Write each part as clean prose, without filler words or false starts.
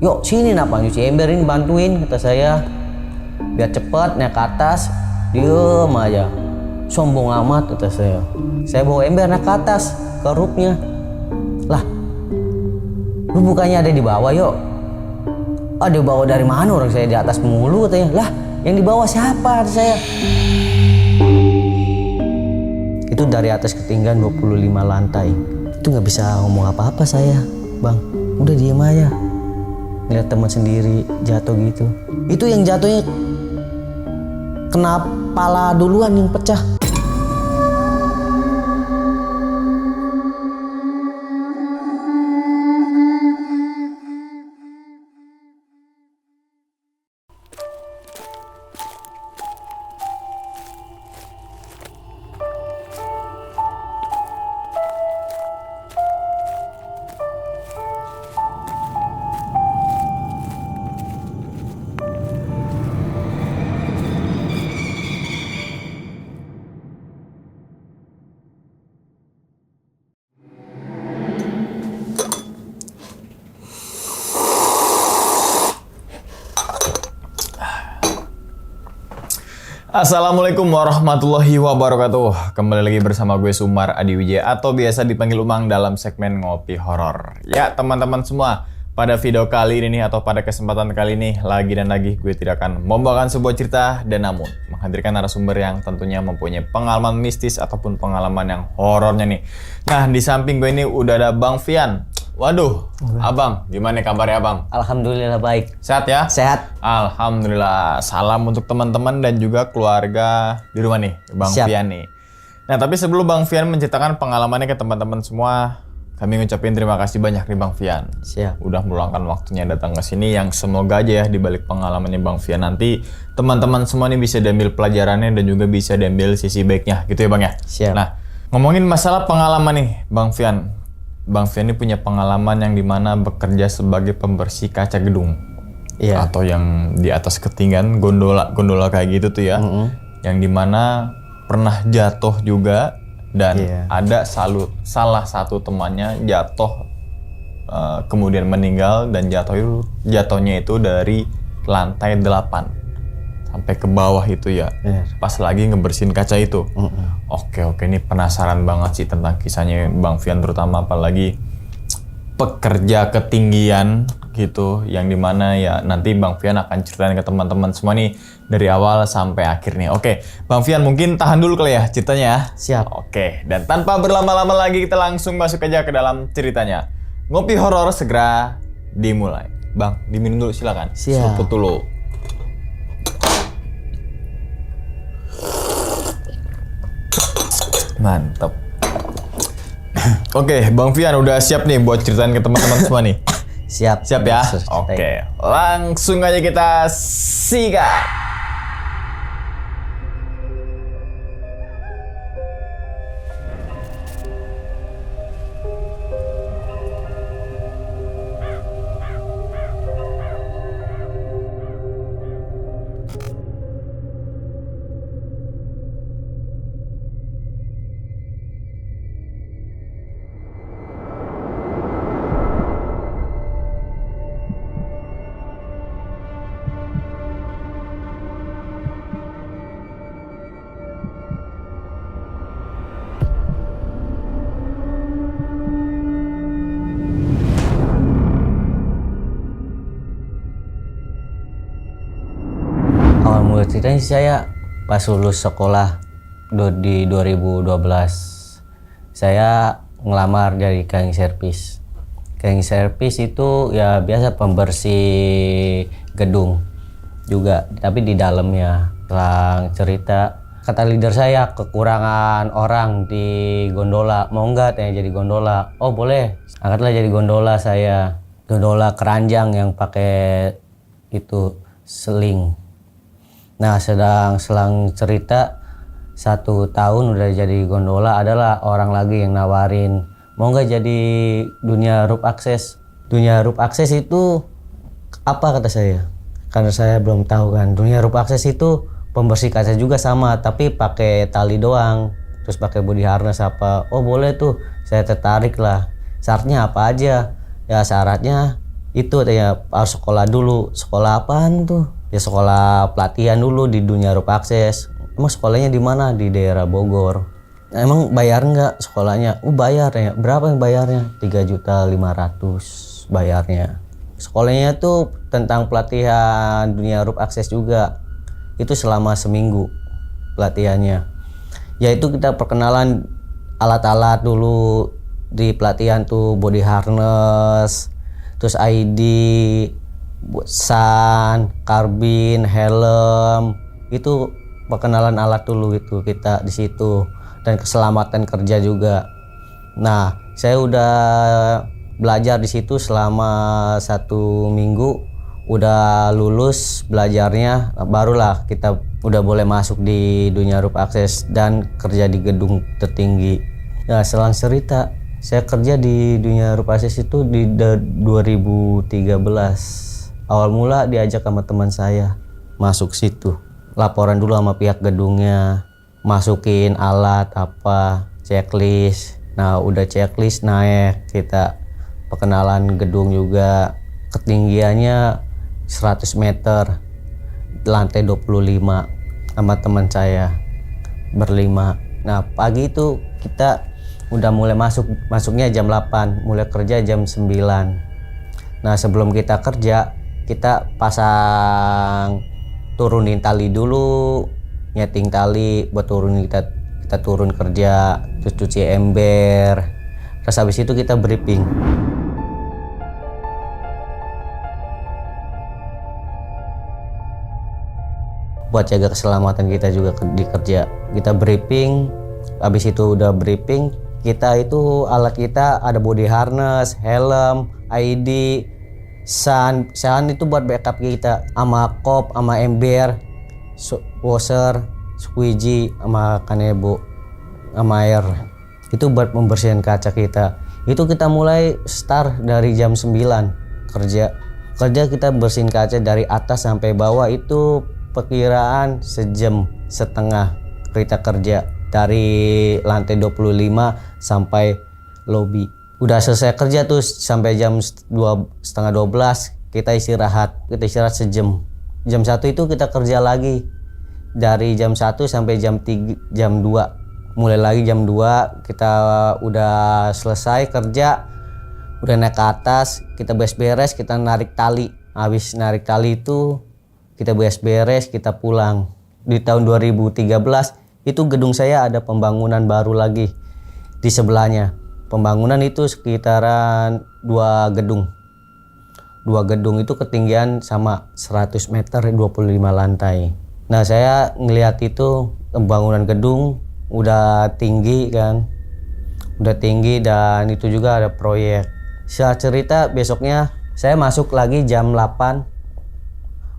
Yuk sini nak panggil si Ember ini bantuin, kata saya. Biar cepat naik ke atas. Diem aja. Sombong amat, kata saya. Saya bawa Ember naik ke atas, ke roofnya. Lah, lu bukannya ada di bawah yuk? Ada di bawah dari mana, orang saya di atas mulu, katanya. Lah, yang di bawah siapa, kata saya. Itu dari atas ketinggian 25 lantai. Itu nggak bisa ngomong apa-apa saya, bang. Udah diem aja. Ngeliat teman sendiri jatuh gitu. Itu yang jatuhnya kena pala duluan yang pecah. Assalamualaikum warahmatullahi wabarakatuh. Kembali lagi bersama gue Sumar Adi Wijaya atau biasa dipanggil Umang dalam segmen Ngopi Horor. Ya teman-teman semua, pada video kali ini atau pada kesempatan kali ini lagi dan lagi gue tidak akan membawakan sebuah cerita dan namun menghadirkan narasumber yang tentunya mempunyai pengalaman mistis ataupun pengalaman yang horornya nih. Nah di samping gue ini udah ada Bang Fian. Waduh, abang, gimana kabarnya abang? Alhamdulillah baik. Sehat ya? Sehat. Alhamdulillah. Salam untuk teman-teman dan juga keluarga di rumah nih, Bang Siap. Fian nih. Nah, tapi sebelum Bang Fian menceritakan pengalamannya ke teman-teman semua, kami ngucapin terima kasih banyak nih Bang Fian. Siap. Udah meluangkan waktunya datang ke sini, yang semoga aja ya di balik pengalamannya Bang Fian nanti teman-teman semua nih bisa diambil pelajarannya dan juga bisa diambil sisi baiknya, gitu ya Bang ya. Siap. Nah, ngomongin masalah pengalaman nih, Bang Fian. Bang Fian ini punya pengalaman yang dimana bekerja sebagai pembersih kaca gedung. Iya. Atau yang di atas ketinggian gondola kayak gitu tuh ya. Yang dimana pernah jatuh juga dan ada salah satu temannya jatuh kemudian meninggal dan jatuhnya itu dari lantai 8 sampai ke bawah itu ya. Pas lagi ngebersihin kaca itu. Oke, ini penasaran banget sih tentang kisahnya Bang Fian, terutama apalagi pekerja ketinggian gitu, yang dimana ya nanti Bang Fian akan ceritain ke teman-teman semua nih dari awal sampai akhir nih. Oke, Bang Fian mungkin tahan dulu kali ya ceritanya ya. Siap. Oke, dan tanpa berlama-lama lagi kita langsung masuk aja ke dalam ceritanya. Ngopi horor segera dimulai. Bang, diminum dulu silakan. Siap. Seruput dulu. Mantap. Oke, Bang Fian udah siap nih buat ceritain ke teman-teman semua nih. Siap. Siap ya? Oke, langsung aja kita sikat. Awal mula ceritanya saya pas lulus sekolah di 2012. Saya ngelamar jadi cleaning service. Cleaning service itu ya biasa pembersih gedung juga, tapi di dalamnya. Selang cerita, kata leader saya kekurangan orang di gondola. Mau nggak tanya jadi gondola? Oh boleh, angkatlah jadi gondola saya. Gondola keranjang yang pakai itu seling. Nah, selang cerita 1 tahun udah jadi gondola, adalah orang lagi yang nawarin, mau nggak jadi dunia roof access. Dunia roof access itu apa, kata saya? Karena saya belum tahu kan. Dunia roof access itu pembersih kaca juga sama, tapi pakai tali doang, terus pakai body harness apa. Oh boleh tuh, saya tertarik lah. Syaratnya apa aja? Ya syaratnya Itu ya harus sekolah dulu. Sekolah apaan tuh? Ya sekolah pelatihan dulu di Dunia Rup Akses. Emang sekolahnya di mana? Di daerah Bogor. Emang bayar nggak sekolahnya? Bayar ya. Berapa yang bayarnya? 3.500.000 bayarnya. Sekolahnya tuh tentang pelatihan Dunia Rup Akses juga. Itu selama seminggu pelatihannya. Yaitu kita perkenalan alat-alat dulu di pelatihan tuh, body harness, terus ID, sun, karbin, helm, itu perkenalan alat dulu itu kita di situ, dan keselamatan kerja juga. Nah, saya udah belajar di situ selama 1 minggu, udah lulus belajarnya, barulah kita udah boleh masuk di Dunia Rup Akses dan kerja di gedung tertinggi. Nah, selang cerita, saya kerja di Dunia Rup Akses itu di 2013. Awal mula diajak sama teman saya masuk situ. Laporan dulu sama pihak gedungnya, masukin alat apa, checklist. Nah, udah checklist naik, kita perkenalan gedung juga. Ketinggiannya 100 meter, lantai 25 sama teman saya berlima. Nah, pagi itu kita udah mulai masuknya jam 8, mulai kerja jam 9. Nah, sebelum kita kerja, kita pasang, turunin tali dulu, nyeting tali buat turunin, kita turun kerja, terus cuci ember. Terus habis itu kita briefing. Buat jaga keselamatan kita juga di kerja. Kita briefing, habis itu udah briefing, kita itu alat kita ada body harness, helm, ID, sun itu buat backup kita, sama kop, sama ember, washer, squeegee, sama kanebo, sama air. Itu buat membersihkan kaca kita. Itu kita mulai start dari jam 9 kerja kita bersihin kaca dari atas sampai bawah, itu perkiraan 1,5 jam kita kerja dari lantai 25 sampai lobby. Udah selesai kerja tuh sampai jam 11:30 kita istirahat 1 jam. Jam 1 itu kita kerja lagi dari jam 1 sampai jam 2. Mulai lagi jam 2 kita udah selesai kerja, udah naik ke atas, kita beres-beres, kita narik tali. Habis narik tali itu kita beres-beres, kita pulang. Di tahun 2013 itu gedung saya ada pembangunan baru lagi di sebelahnya. Pembangunan itu sekitaran 2 gedung. 2 gedung itu ketinggian sama 100 meter, 25 lantai. Nah, saya ngelihat itu pembangunan gedung udah tinggi kan. Udah tinggi, dan itu juga ada proyek. Saya cerita besoknya saya masuk lagi jam 8.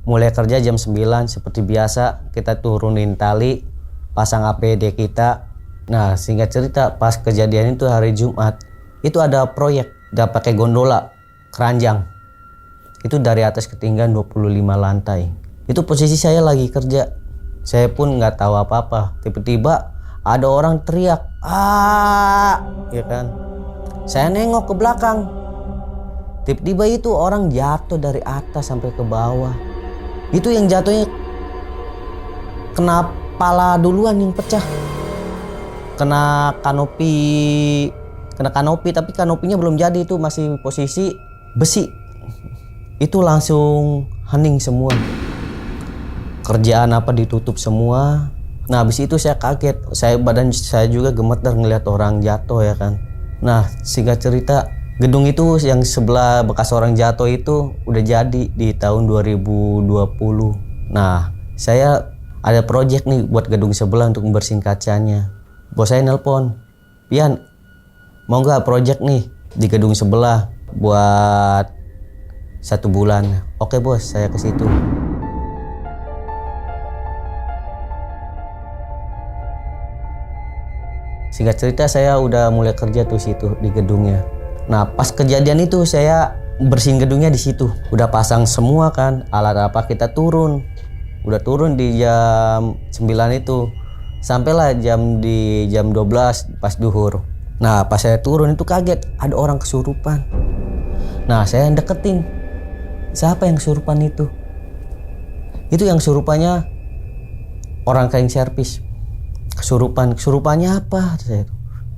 Mulai kerja jam 9 seperti biasa, kita turunin tali, pasang APD kita. Nah, singkat cerita, pas kejadian itu hari Jumat, itu ada proyek, udah pakai gondola, keranjang. Itu dari atas ketinggian 25 lantai. Itu posisi saya lagi kerja. Saya pun nggak tahu apa-apa. Tiba-tiba ada orang teriak, ya kan. Saya nengok ke belakang. Tiba-tiba itu orang jatuh dari atas sampai ke bawah. Itu yang jatuhnya kena kepala duluan yang pecah. Kena kanopi, tapi kanopinya belum jadi, itu masih posisi besi. Itu langsung hening semua. Kerjaan apa ditutup semua. Nah, habis itu saya kaget. Badan saya juga gemeter ngelihat orang jatuh ya kan. Nah, singkat cerita, gedung itu yang sebelah bekas orang jatuh itu udah jadi di tahun 2020. Nah, saya ada project nih buat gedung sebelah untuk membersihin kacanya. Bos saya nelpon, "Pian, mau nggak project nih di gedung sebelah buat 1 bulan?" "Oke bos, saya ke situ." Singkat cerita, saya udah mulai kerja tuh situ di gedungnya. Nah, pas kejadian itu saya bersihin gedungnya di situ. Udah pasang semua kan, alat apa, kita turun. Udah turun di jam 9 itu. Sampailah jam 12 pas duhur. Nah, pas saya turun itu kaget, ada orang kesurupan. Nah, saya deketin. siapa yang kesurupan itu? Itu yang kesurupannya orang cleaning service. Kesurupannya apa? Saya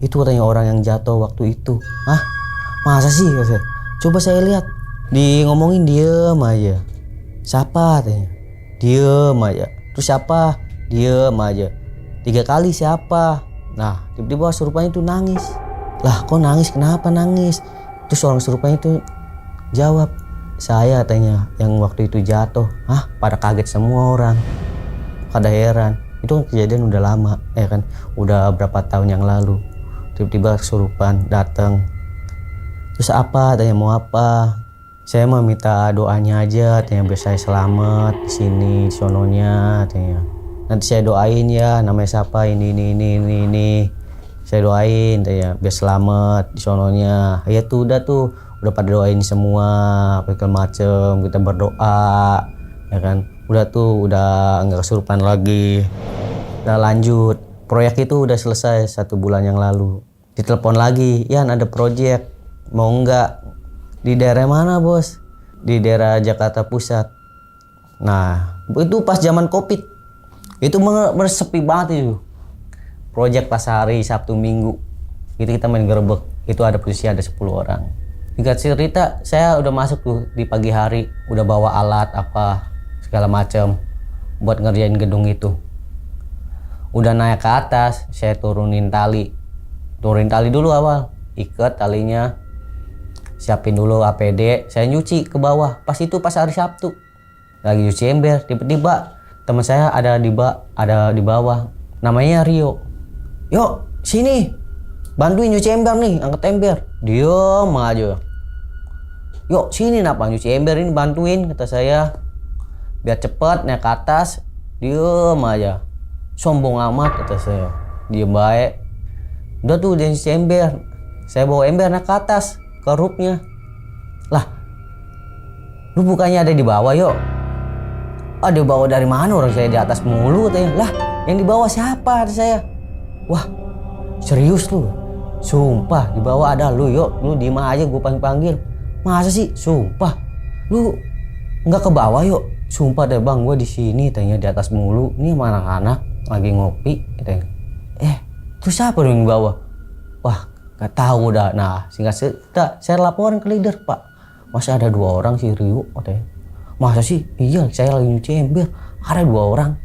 itu katanya orang yang jatuh waktu itu. Hah? Masa sih? Saya, coba saya lihat. Ngomongin diem aja. Siapa katanya? Diem aja. Terus siapa? Diem aja. 3 kali siapa? Nah, tiba-tiba kesurupannya itu nangis. Lah, kok nangis? Kenapa nangis? Terus orang kesurupannya itu jawab, saya katanya yang waktu itu jatuh. Hah? Pada kaget semua orang. Pada heran. Itu kan kejadian udah lama, ya kan? Udah berapa tahun yang lalu. Tiba-tiba kesurupan datang. Terus apa? Tanya mau apa? Saya mau minta doanya aja, tanya biar saya selamat di sini, di sononya, tanya. Nanti saya doain ya, namanya siapa ini. Saya doain, tanya biar selamat di sononya. Ya tuh udah pada doain semua, segala macem, kita berdoa, ya kan? Udah nggak kesurupan lagi. Udah lanjut. Proyek itu udah selesai 1 bulan yang lalu. Ditelepon lagi, Yan ada proyek, mau nggak? Di daerah mana bos? Di daerah Jakarta Pusat. Nah itu pas zaman Covid. Itu sepi banget itu. Proyek pas hari Sabtu Minggu. Itu kita main gerebek. Itu ada posisi ada 10 orang. Singkat cerita saya udah masuk tuh di pagi hari. Udah bawa alat apa segala macam buat ngerjain gedung itu. Udah naik ke atas, saya turunin tali dulu awal, ikat talinya, siapin dulu APD, saya nyuci ke bawah. Pas hari Sabtu lagi nyuci ember, tiba-tiba teman saya ada di bawah, namanya Rio. Yuk sini, bantuin nyuci ember nih, angkat ember. Diem aja. Yuk sini napa nyuci ember ini, bantuin kata saya, biar cepet naik ke atas. Diem aja. Sombong amat kata saya. Diem baik. Udah tuh dia nyuci ember. Saya bawa ember naik ke atas ke roofnya. Lah, lu bukannya ada di bawah yuk? Ada bawah dari mana, orang saya di atas mulu katanya. Lah, yang di bawah siapa kata saya. Wah, serius lu? Sumpah di bawah ada lu yuk. Lu diem aja, gue panggil. Masa sih? Sumpah. Lu nggak ke bawah yuk? Sumpah deh bang, gue di sini tanya di atas mulu. Ini sama anak-anak lagi ngopi katanya. Terus siapa dong di bawah? Wah, gak tahu dah. Nah, singkat cerita saya laporan ke leader, Pak. Masa ada 2 orang si Rio katanya. Masa sih? Iya, saya lagi nyuci ember. Ada 2 orang.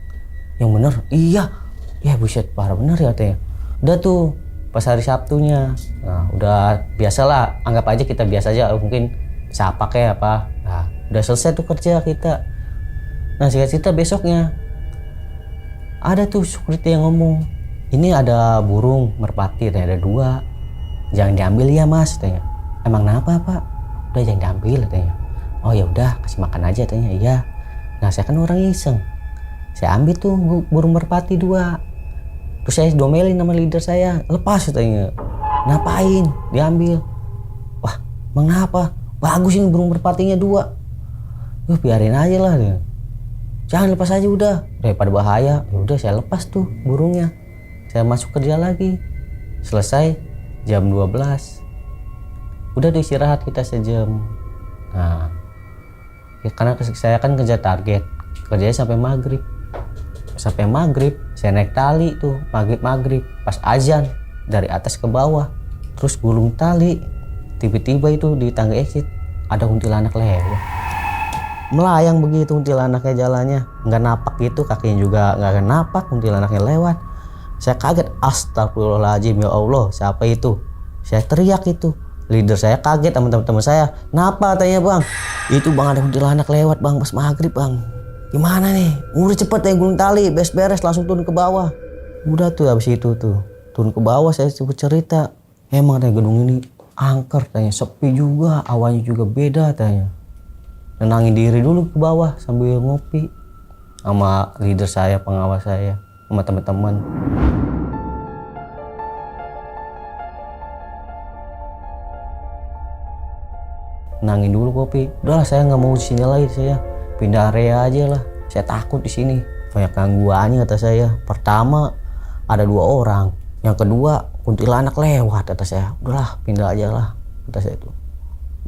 Yang bener? Iya. Ya buset, parah bener ya katanya. Udah tuh pas hari Sabtunya. Nah, udah biasalah, anggap aja kita biasa aja, mungkin sapa kayak apa. Nah, udah selesai tuh kerja kita. Nah, singkat cerita besoknya ada tuh security yang ngomong, ini ada burung merpati, ada 2, jangan diambil ya mas, tanya. Emang kenapa pak? Udah jangan diambil, tanya. Oh ya udah kasih makan aja, tanya. Iya. Nah saya kan orang iseng, saya ambil tuh burung merpati 2, terus saya domelin sama leader saya, lepas tanya. Ngapain? Diambil. Wah emang kenapa? Bagus ini burung merpatinya 2. Biarin aja lah, tanya. Jangan lepas aja udah, daripada bahaya. Ya udah saya lepas tuh burungnya. Saya masuk kerja lagi. Selesai jam 12. Udah istirahat kita sejam. Nah, ya karena saya kan kerja target. Kerjanya sampai maghrib. Sampai maghrib saya naik tali tuh, maghrib. Pas azan dari atas ke bawah. Terus gulung tali. Tiba-tiba itu di tangga exit ada kuntilanak lewat. Melayang begitu kuntilanaknya jalannya, nggak napak gitu, kakinya juga nggak napak, kuntilanaknya lewat. Saya kaget, astagfirullahaladzim, ya Allah siapa itu? Saya teriak itu, leader saya kaget sama teman-teman saya. Kenapa tanya bang? Itu bang ada kuntilanak lewat bang pas maghrib bang. Gimana nih? Udah cepet ya gulung tali, beres langsung turun ke bawah. Udah tuh habis itu tuh turun ke bawah saya coba cerita. Emang tanya gedung ini angker, tanya sepi juga, awalnya juga beda tanya. Nenangin diri dulu ke bawah sambil ngopi sama leader saya, pengawas saya, sama teman-teman. Nenangin dulu kopi. Udahlah saya nggak mau di sini lagi, saya pindah area aja lah. Saya takut di sini, banyak gangguannya kata saya. Pertama ada 2 orang, yang kedua kuntilanak lewat kata saya. Udahlah pindah aja lah kata saya itu.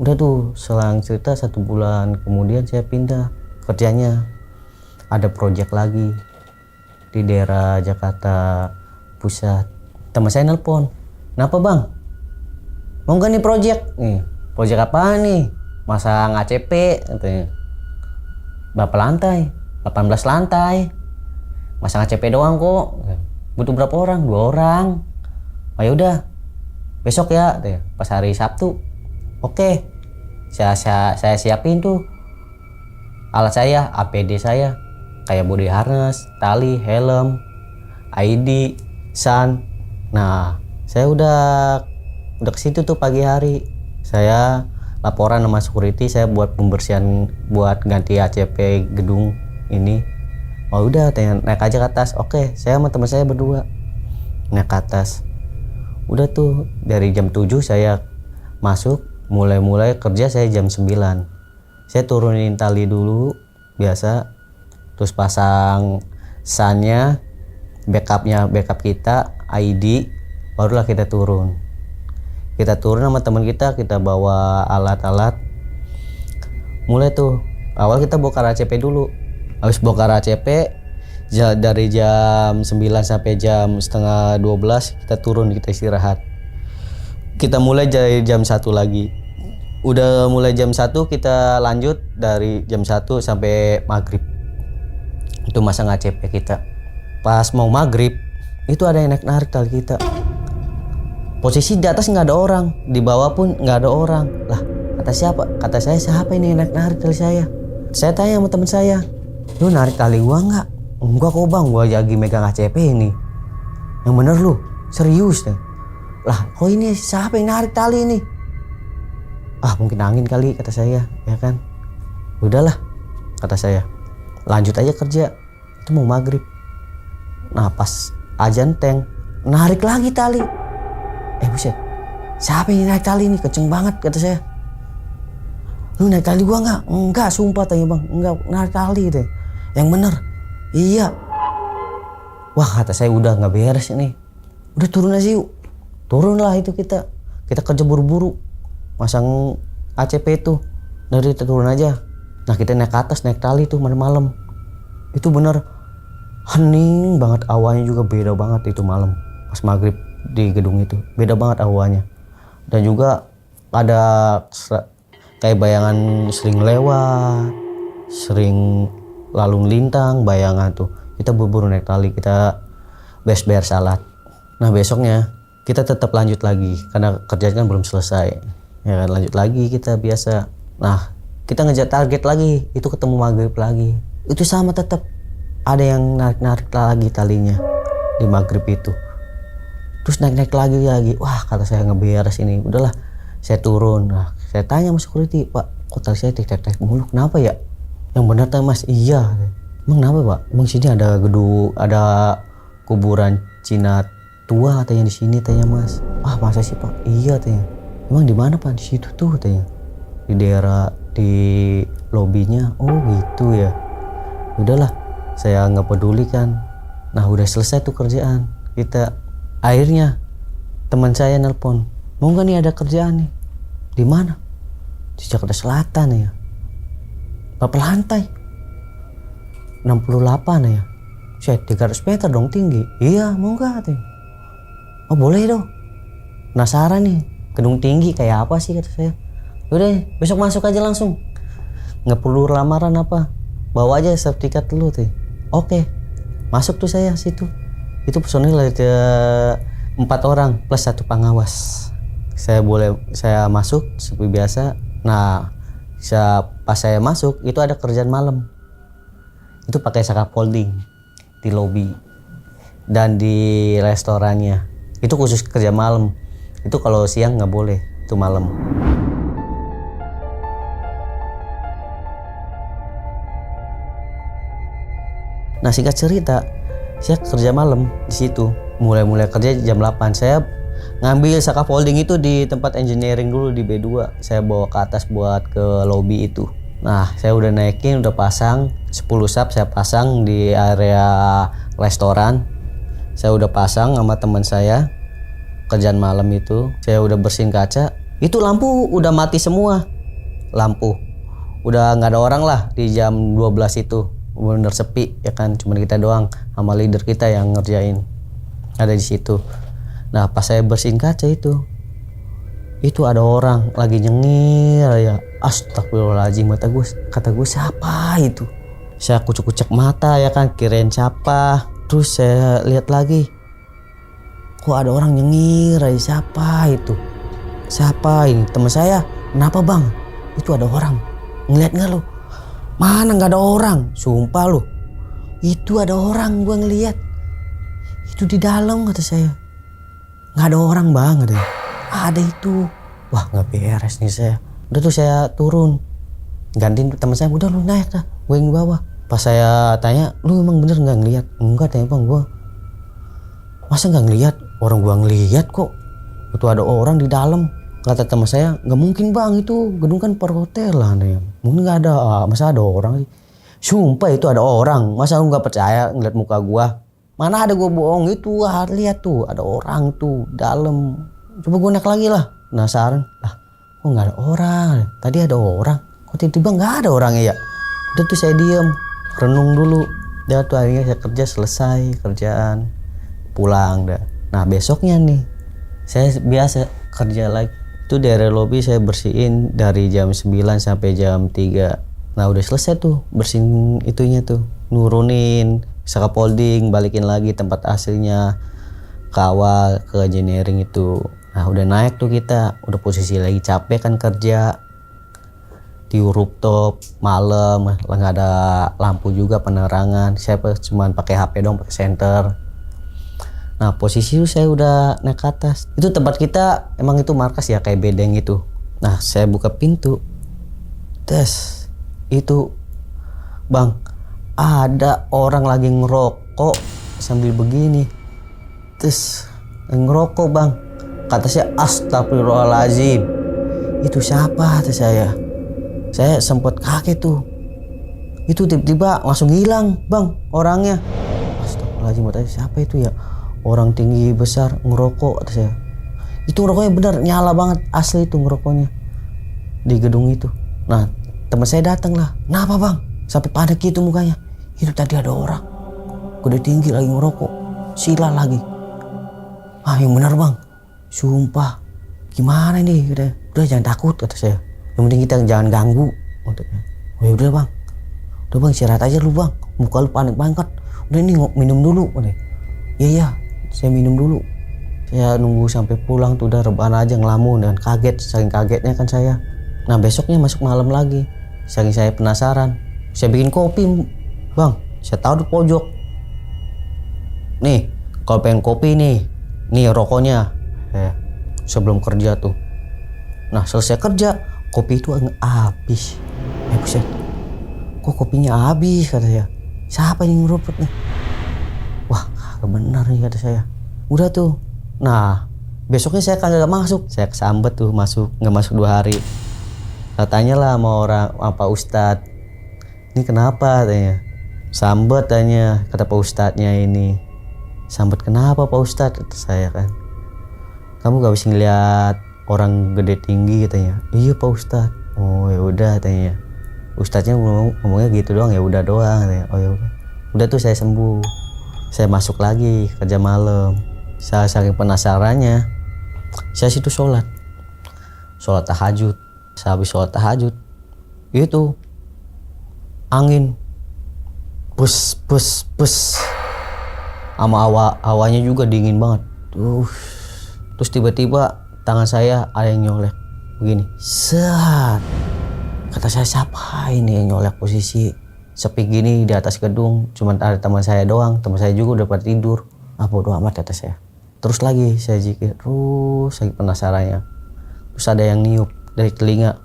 Udah tuh selang cerita 1 bulan kemudian saya pindah kerjanya. Ada project lagi di daerah Jakarta Pusat. Teman saya nelpon, kenapa bang? Mau nggak nih project? Nih, project apa nih? Masang ACP katanya. Berapa lantai? 18 lantai. Masang ACP doang kok. Butuh berapa orang? 2 orang. Oh yaudah, besok ya, pas hari Sabtu. Oke, saya siapin tuh alat saya, APD saya, kayak body harness, tali, helm, ID, sun. Nah, saya udah ke situ tuh pagi hari. Saya laporan sama security, saya buat pembersihan, buat ganti ACP gedung ini. Oh udah, naik aja ke atas. Oke, saya sama teman saya berdua naik ke atas. Udah tuh dari jam 7 saya masuk, mulai kerja saya jam 9. Saya turunin tali dulu biasa, terus pasang sunnya, backup kita, ID, barulah kita turun sama teman kita bawa alat-alat. Mulai tuh awal kita bongkar ACP dulu. Habis bongkar ACP dari jam 9 sampai jam setengah 12 kita turun, kita istirahat. Kita mulai dari jam 1 lagi. Udah mulai jam 1 kita lanjut dari jam 1 sampai maghrib. Itu masang ACP kita. Pas mau maghrib itu ada yang narik tali kita. Posisi di atas nggak ada orang, di bawah pun nggak ada orang. Lah, kata siapa? Kata saya, siapa ini yang narik tali saya? Saya tanya sama teman saya, lu narik tali gua nggak? Enggak kok bang, gua lagi megang ACP ini. Yang bener lu, serius deh. Lah, kok ini siapa yang narik tali ini? Ah, mungkin angin kali, kata saya, ya kan. Udahlah, kata saya, lanjut aja kerja. Itu mau maghrib. Nah, pas azan teng, narik lagi tali. Buset, siapa yang naik tali ini? Kenceng banget, kata saya. Lu naik tali gua nggak? Enggak, sumpah tanya bang, enggak narik tali deh. Yang bener. Iya. Wah, kata saya udah nggak beres ini. Udah turun aja yuk. Turunlah itu kita kerja buru-buru masang ACP itu. Dari kita turun aja. Nah, kita naik ke atas, naik tali tuh malam-malam. Itu bener hening banget, awalnya juga beda banget itu malam pas maghrib di gedung itu, beda banget awalnya. Dan juga ada kayak bayangan sering lewat, sering lalu lintang bayangan tuh. Kita buru-buru naik tali, kita bayar salat. Nah, besoknya kita tetap lanjut lagi karena kerjaan kan belum selesai, ya kan, lanjut lagi kita biasa. Nah, kita ngejar target lagi, itu ketemu maghrib lagi, itu sama tetap ada yang narik lagi talinya di maghrib itu. Terus naik lagi. Wah, kata saya ngeberes ini. Udahlah, saya turun. Nah, saya tanya sama security, Pak, kok tali saya tek mulu, kenapa ya? Yang benar tanya mas, iya. Emang kenapa pak? Emang sini ada gedung, ada kuburan Cina tua katanya di sini, tanya mas. Ah, masa sih pak? Iya tanya. Emang di mana pak? Di situ tuh tanya. Di daerah, di lobinya. Oh gitu ya. Udahlah, saya nggak peduli kan. Nah, udah selesai tuh kerjaan kita. Akhirnya teman saya nelpon, mau nggak nih ada kerjaan nih? Di mana? Di Jakarta Selatan ya. Berapa lantai? 68 ya. Saya 300 meter dong tinggi. Iya, mau nggak katanya. Oh boleh dong. Penasaran nih, gedung tinggi kayak apa sih, kata saya. Udah, besok masuk aja langsung. Nggak perlu lamaran apa. Bawa aja sertifikat dulu tuh. Oke, masuk tuh saya situ. Itu personil ada 4 orang plus 1 pengawas. Saya masuk seperti biasa. Nah, pas saya masuk itu ada kerjaan malam. Itu pakai scaffolding di lobi dan di restorannya. Itu khusus kerja malam. Itu kalau siang nggak boleh, itu malam. Nah, singkat cerita, saya kerja malam di situ. Mulai kerja jam 8. Saya ngambil scaffolding itu di tempat engineering dulu di B2. Saya bawa ke atas buat ke lobby itu. Nah, saya udah naikin, udah pasang 10 sub, saya pasang di area restoran. Saya udah pasang sama teman saya. Kerjaan malam itu, saya udah bersihin kaca. Itu lampu udah mati semua. lampu. Udah nggak ada orang lah di jam 12 itu, bener sepi ya kan, cuma kita doang sama leader kita yang ngerjain ada di situ. Nah pas saya bersihin kaca itu ada orang lagi nyengir ya. Astagfirullahaladzim, kata gue siapa itu? Saya kucek-kucek mata ya kan, kirain siapa. Terus saya lihat lagi, kok ada orang nyengir aja, siapa itu? Siapa ini? Teman saya. Kenapa bang? Itu ada orang. Ngeliat nggak lo? Mana nggak ada orang? Sumpah lo. Itu ada orang, gue ngeliat. Itu di dalam kata saya. Nggak ada orang bang, katanya. Ada itu. Wah nggak beres nih saya. Udah tuh saya turun. Gantiin teman saya, udah lu naik dah. Gue yang di bawah. Pas saya tanya, lu emang bener nggak ngeliat? Enggak, tanya bang, gue. Masa nggak ngeliat? Orang gue ngeliat kok. Itu ada orang di dalam. Kata teman saya, nggak mungkin bang, itu gedung kan perhotelan ya. Mungkin nggak ada, masa ada orang? Sumpah itu ada orang. Masa lu nggak percaya ngeliat muka gue? Mana ada gue bohong? Itu lihat tuh, ada orang tuh dalam. Coba gue naik lagi lah. Penasaran, lah kok nggak ada orang? Tadi ada orang, kok tiba-tiba nggak ada orangnya ya? Udah tuh saya diem, renung dulu. Udah tuh akhirnya saya kerja selesai kerjaan, pulang dah. Nah besoknya nih, saya biasa kerja lagi. Itu dari lobby saya bersihin dari jam 9 sampai jam 3. Nah udah selesai tuh bersihin itunya tuh, nurunin scaffolding, balikin lagi tempat aslinya, kawal ke engineering itu. Nah udah naik tuh kita, udah posisi lagi capek kan kerja di rooftop malam, nggak ada lampu juga penerangan. Saya cuma pakai HP dong, pakai senter. Nah posisi itu saya udah naik ke atas. Itu tempat kita emang itu markas ya, kayak bedeng itu. Nah saya buka pintu, tes itu bang, ada orang lagi ngerokok sambil begini, tes ngerokok bang. Kata saya, astagfirullahaladzim, itu siapa? Kata saya sempat kaget tuh. Itu tiba-tiba langsung hilang bang orangnya. Astagfirullahaladzim, kata saya, siapa itu ya? Orang tinggi besar ngerokok, kata saya. Itu ngerokoknya benar nyala banget, asli itu ngerokoknya di gedung itu. Nah teman saya datang lah, kenapa bang? Sampai panik gitu mukanya. Itu tadi ada orang gede tinggi lagi ngerokok, sila lagi. Ah yang benar bang, sumpah. Gimana ini? Udah jangan takut, kata saya. Yang penting kita jangan ganggu. Oh ya udah bang, udah bang istirahat aja lu bang. Muka lu panik banget. Udah ini minum dulu. Iya, saya minum dulu. Saya nunggu sampai pulang tuh udah rebahan aja ngelamun dan kaget, saking kagetnya kan saya. Nah besoknya masuk malam lagi, saking saya penasaran, saya bikin kopi bang. Saya taruh di pojok. Nih, kalau pengen kopi nih rokoknya. Sebelum kerja tuh. Nah selesai kerja, kopi itu habis. Buset, kok kopinya habis, kata saya. Siapa yang ngeruput nih? Wah kagak benar nih, kata saya. Udah tuh. Nah besoknya saya kagak masuk. Saya kesambet tuh nggak masuk 2 hari. Katanya lah sama orang, apa Ustadz, ini kenapa tanya. Sambet tanya, kata Pak Ustadznya ini. Sambet kenapa Pak Ustadz? Kata saya kan. Kamu gak bisa ngeliat orang gede tinggi, katanya. Iya Pak Ustadz. Oh ya udah, tanya. Ustadznya ngomongnya gitu doang, ya udah doang, katanya. Oh ya udah. Udah tuh saya sembuh. Saya masuk lagi kerja malam. Saya saking penasarannya, saya situ sholat tahajud. Saya habis sholat tahajud, itu angin bus sama awanya juga dingin banget. Terus tiba-tiba tangan saya ada yang nyolek begini, set. Kata saya, siapa ini yang nyolek? Posisi sepi gini di atas gedung, cuman ada teman saya doang. Teman saya juga udah pada tidur. Bodo amat, kata saya. Terus lagi saya zikir, terus lagi penasarannya. Terus ada yang niup dari telinga.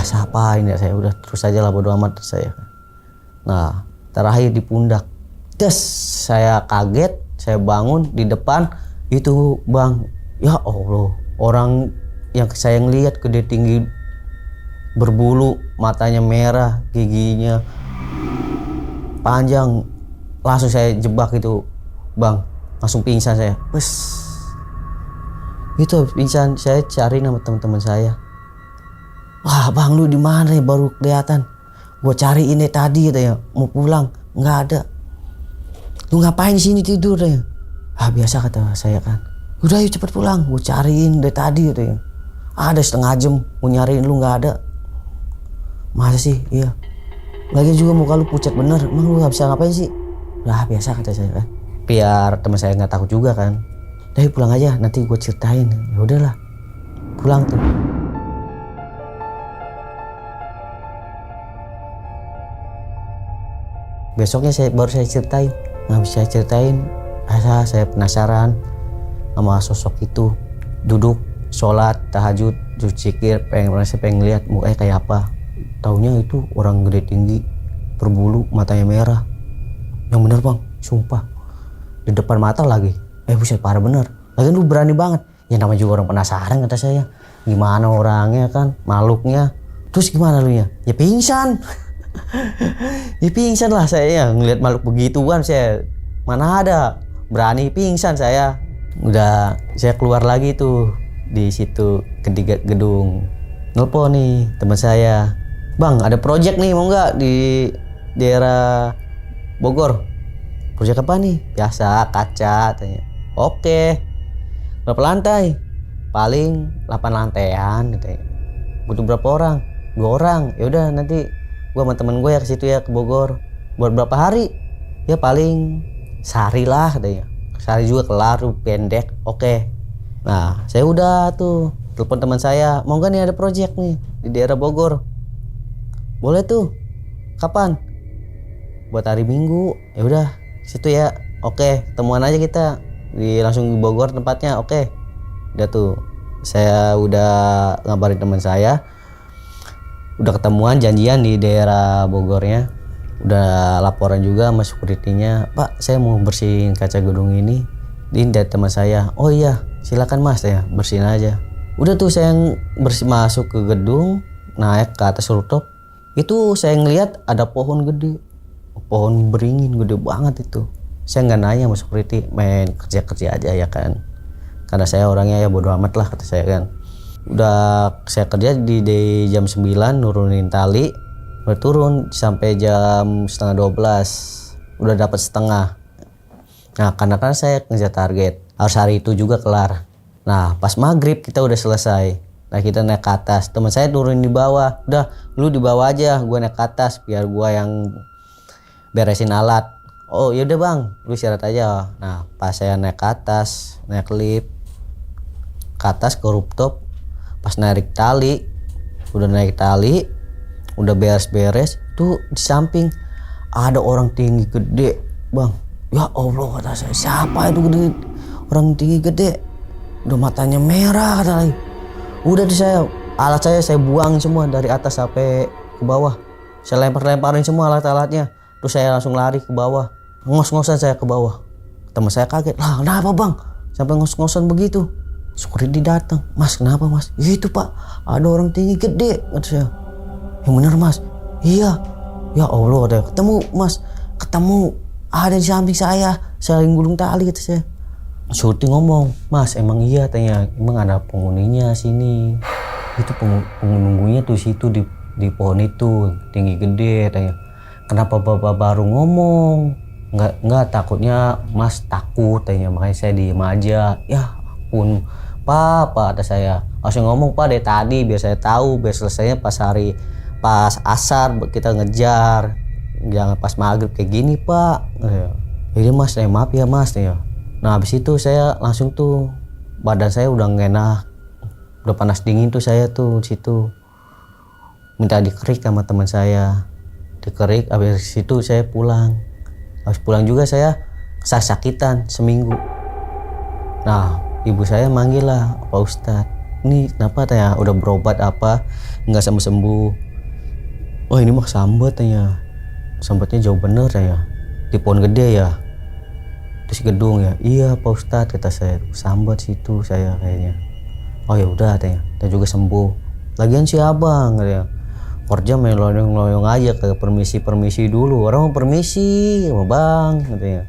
Siapa ini? Saya udah terus aja lah, bodo amat saya. Nah terakhir di pundak. Saya kaget, saya bangun di depan itu bang. Ya Allah, orang yang saya ngeliat gede tinggi, berbulu, matanya merah, giginya panjang. Langsung saya jebak itu bang, langsung pingsan saya. Itu pingsan, saya cari nama teman-teman saya. Wah bang lu di mana nih baru kelihatan. Gue cari ini tadi katanya mau pulang nggak ada. Lu ngapain di sini tidur katanya. Biasa kata saya kan. Udah yuk cepet pulang. Gue cariin dari tadi katanya. Ada setengah jam mau nyariin lu nggak ada. Masa sih? Iya. Lagian juga muka lu pucat bener. Emang lu nggak bisa ngapain sih? Lah biasa kata saya kan. Biar teman saya nggak takut juga kan. Udah pulang aja nanti gue ceritain. Ya udahlah. Pulang tuh. Besoknya baru saya ceritain. Nggak bisa ceritain. Saya penasaran sama sosok itu. Duduk, sholat, tahajud, zikir, pengen lihat mukanya kayak apa. Taunya itu orang gede tinggi, berbulu, matanya merah. Yang bener bang, sumpah. Di depan mata lagi. Buset parah bener. Lagi lu berani banget. Ya namanya juga orang penasaran kata saya. Gimana orangnya kan, makhluknya. Terus gimana lu ya? Ya pingsan. Ya pingsan lah saya ngelihat makhluk begituan saya. Mana ada berani pingsan saya. Udah saya keluar lagi tuh di situ ketiga gedung. Nelpon nih teman saya. Bang ada project nih mau nggak di daerah Bogor? Project apa nih? Biasa kaca tanya. Oke. Berapa lantai? Paling 8 lantaian katanya. Butuh berapa orang? 2 orang. Ya udah nanti gua sama temen gue ya ke situ ya ke Bogor. Buat berapa hari? Ya paling sehari lah katanya. Sehari juga kelar pendek. Oke. Nah, saya udah tuh telepon teman saya, mau nggak nih ada project nih di daerah Bogor? Boleh tuh. Kapan? Buat hari Minggu. Ya udah, situ ya. Oke, temuan aja kita. Langsung di Bogor tempatnya. Oke. Udah tuh. Saya udah ngabarin teman saya. Udah ketemuan janjian di daerah Bogornya. Udah laporan juga sama security-nya. Pak, saya mau bersihin kaca gedung ini. Ini dari teman saya. Oh iya, silakan mas ya, bersihin aja. Udah tuh saya masuk ke gedung, naik ke atas rooftop. Itu saya ngeliat ada pohon gede, pohon beringin gede banget itu. Saya nggak nanya sama security, main kerja aja ya kan. Karena saya orangnya ya bodo amat lah kata saya kan. Udah saya kerja di jam 9 nurunin tali, berturun sampai jam setengah 12. Udah dapat setengah. Nah karena kan saya ngejar target harus hari itu juga kelar. Nah pas maghrib kita udah selesai. Nah kita naik ke atas, teman saya turun di bawah. Udah lu di bawah aja, gue naik ke atas biar gue yang beresin alat. Oh yaudah bang, lu istirahat aja. Nah pas saya naik ke atas, naik lift ke atas ke rooftop, pas naik tali, udah beres-beres, tuh di samping ada orang tinggi gede bang. Ya Allah kata saya, siapa itu gede, orang tinggi gede, udah matanya merah kata lagi. Udah di alat saya buang semua dari atas sampai ke bawah. Saya lemparin semua alat-alatnya. Terus saya langsung lari ke bawah. Ngos-ngosan saya ke bawah. Teman saya kaget. Lah kenapa bang? Sampai ngos-ngosan begitu. Security datang. Mas kenapa mas? Itu pak. Ada orang tinggi gede. Kata saya. Yang benar mas? Iya. Ya Allah ada. Ketemu mas. Ketemu. Ada di samping saya. Saling gulung tali kata saya. Syuting ngomong, mas emang iya tanya, emang ada penghuninya sini. Itu penghuninya tuh situ di pohon itu tinggi gede tanya. Kenapa bapak baru ngomong? Enggak takutnya mas takut tanya, makanya saya diem aja. Ya ampun pak kata saya. Langsung ngomong pak dari tadi biar saya tahu biar selesainya pas asar kita ngejar. Jangan pas maghrib kayak gini pak. Jadi mas maaf ya mas ya. Nah habis itu saya langsung tuh badan saya udah nggak enak, udah panas dingin tuh saya tuh situ minta dikerik sama teman saya, dikerik. Habis itu saya pulang. Habis pulang juga saya kesakitan seminggu. Nah ibu saya manggil lah Pak Ustadz, ini kenapa tanya udah berobat apa nggak sembuh. Oh ini mah sambat tanya, sambatnya jauh bener ya di pohon gede ya. Terus gedung ya, iya Pak Ustadz kata saya, sambat situ saya kayaknya. Oh ya udah katanya, dan juga sembuh. Lagian si abang katanya, kerja main loyong-loyong aja ke permisi dulu. Orang mau permisi sama bang katanya.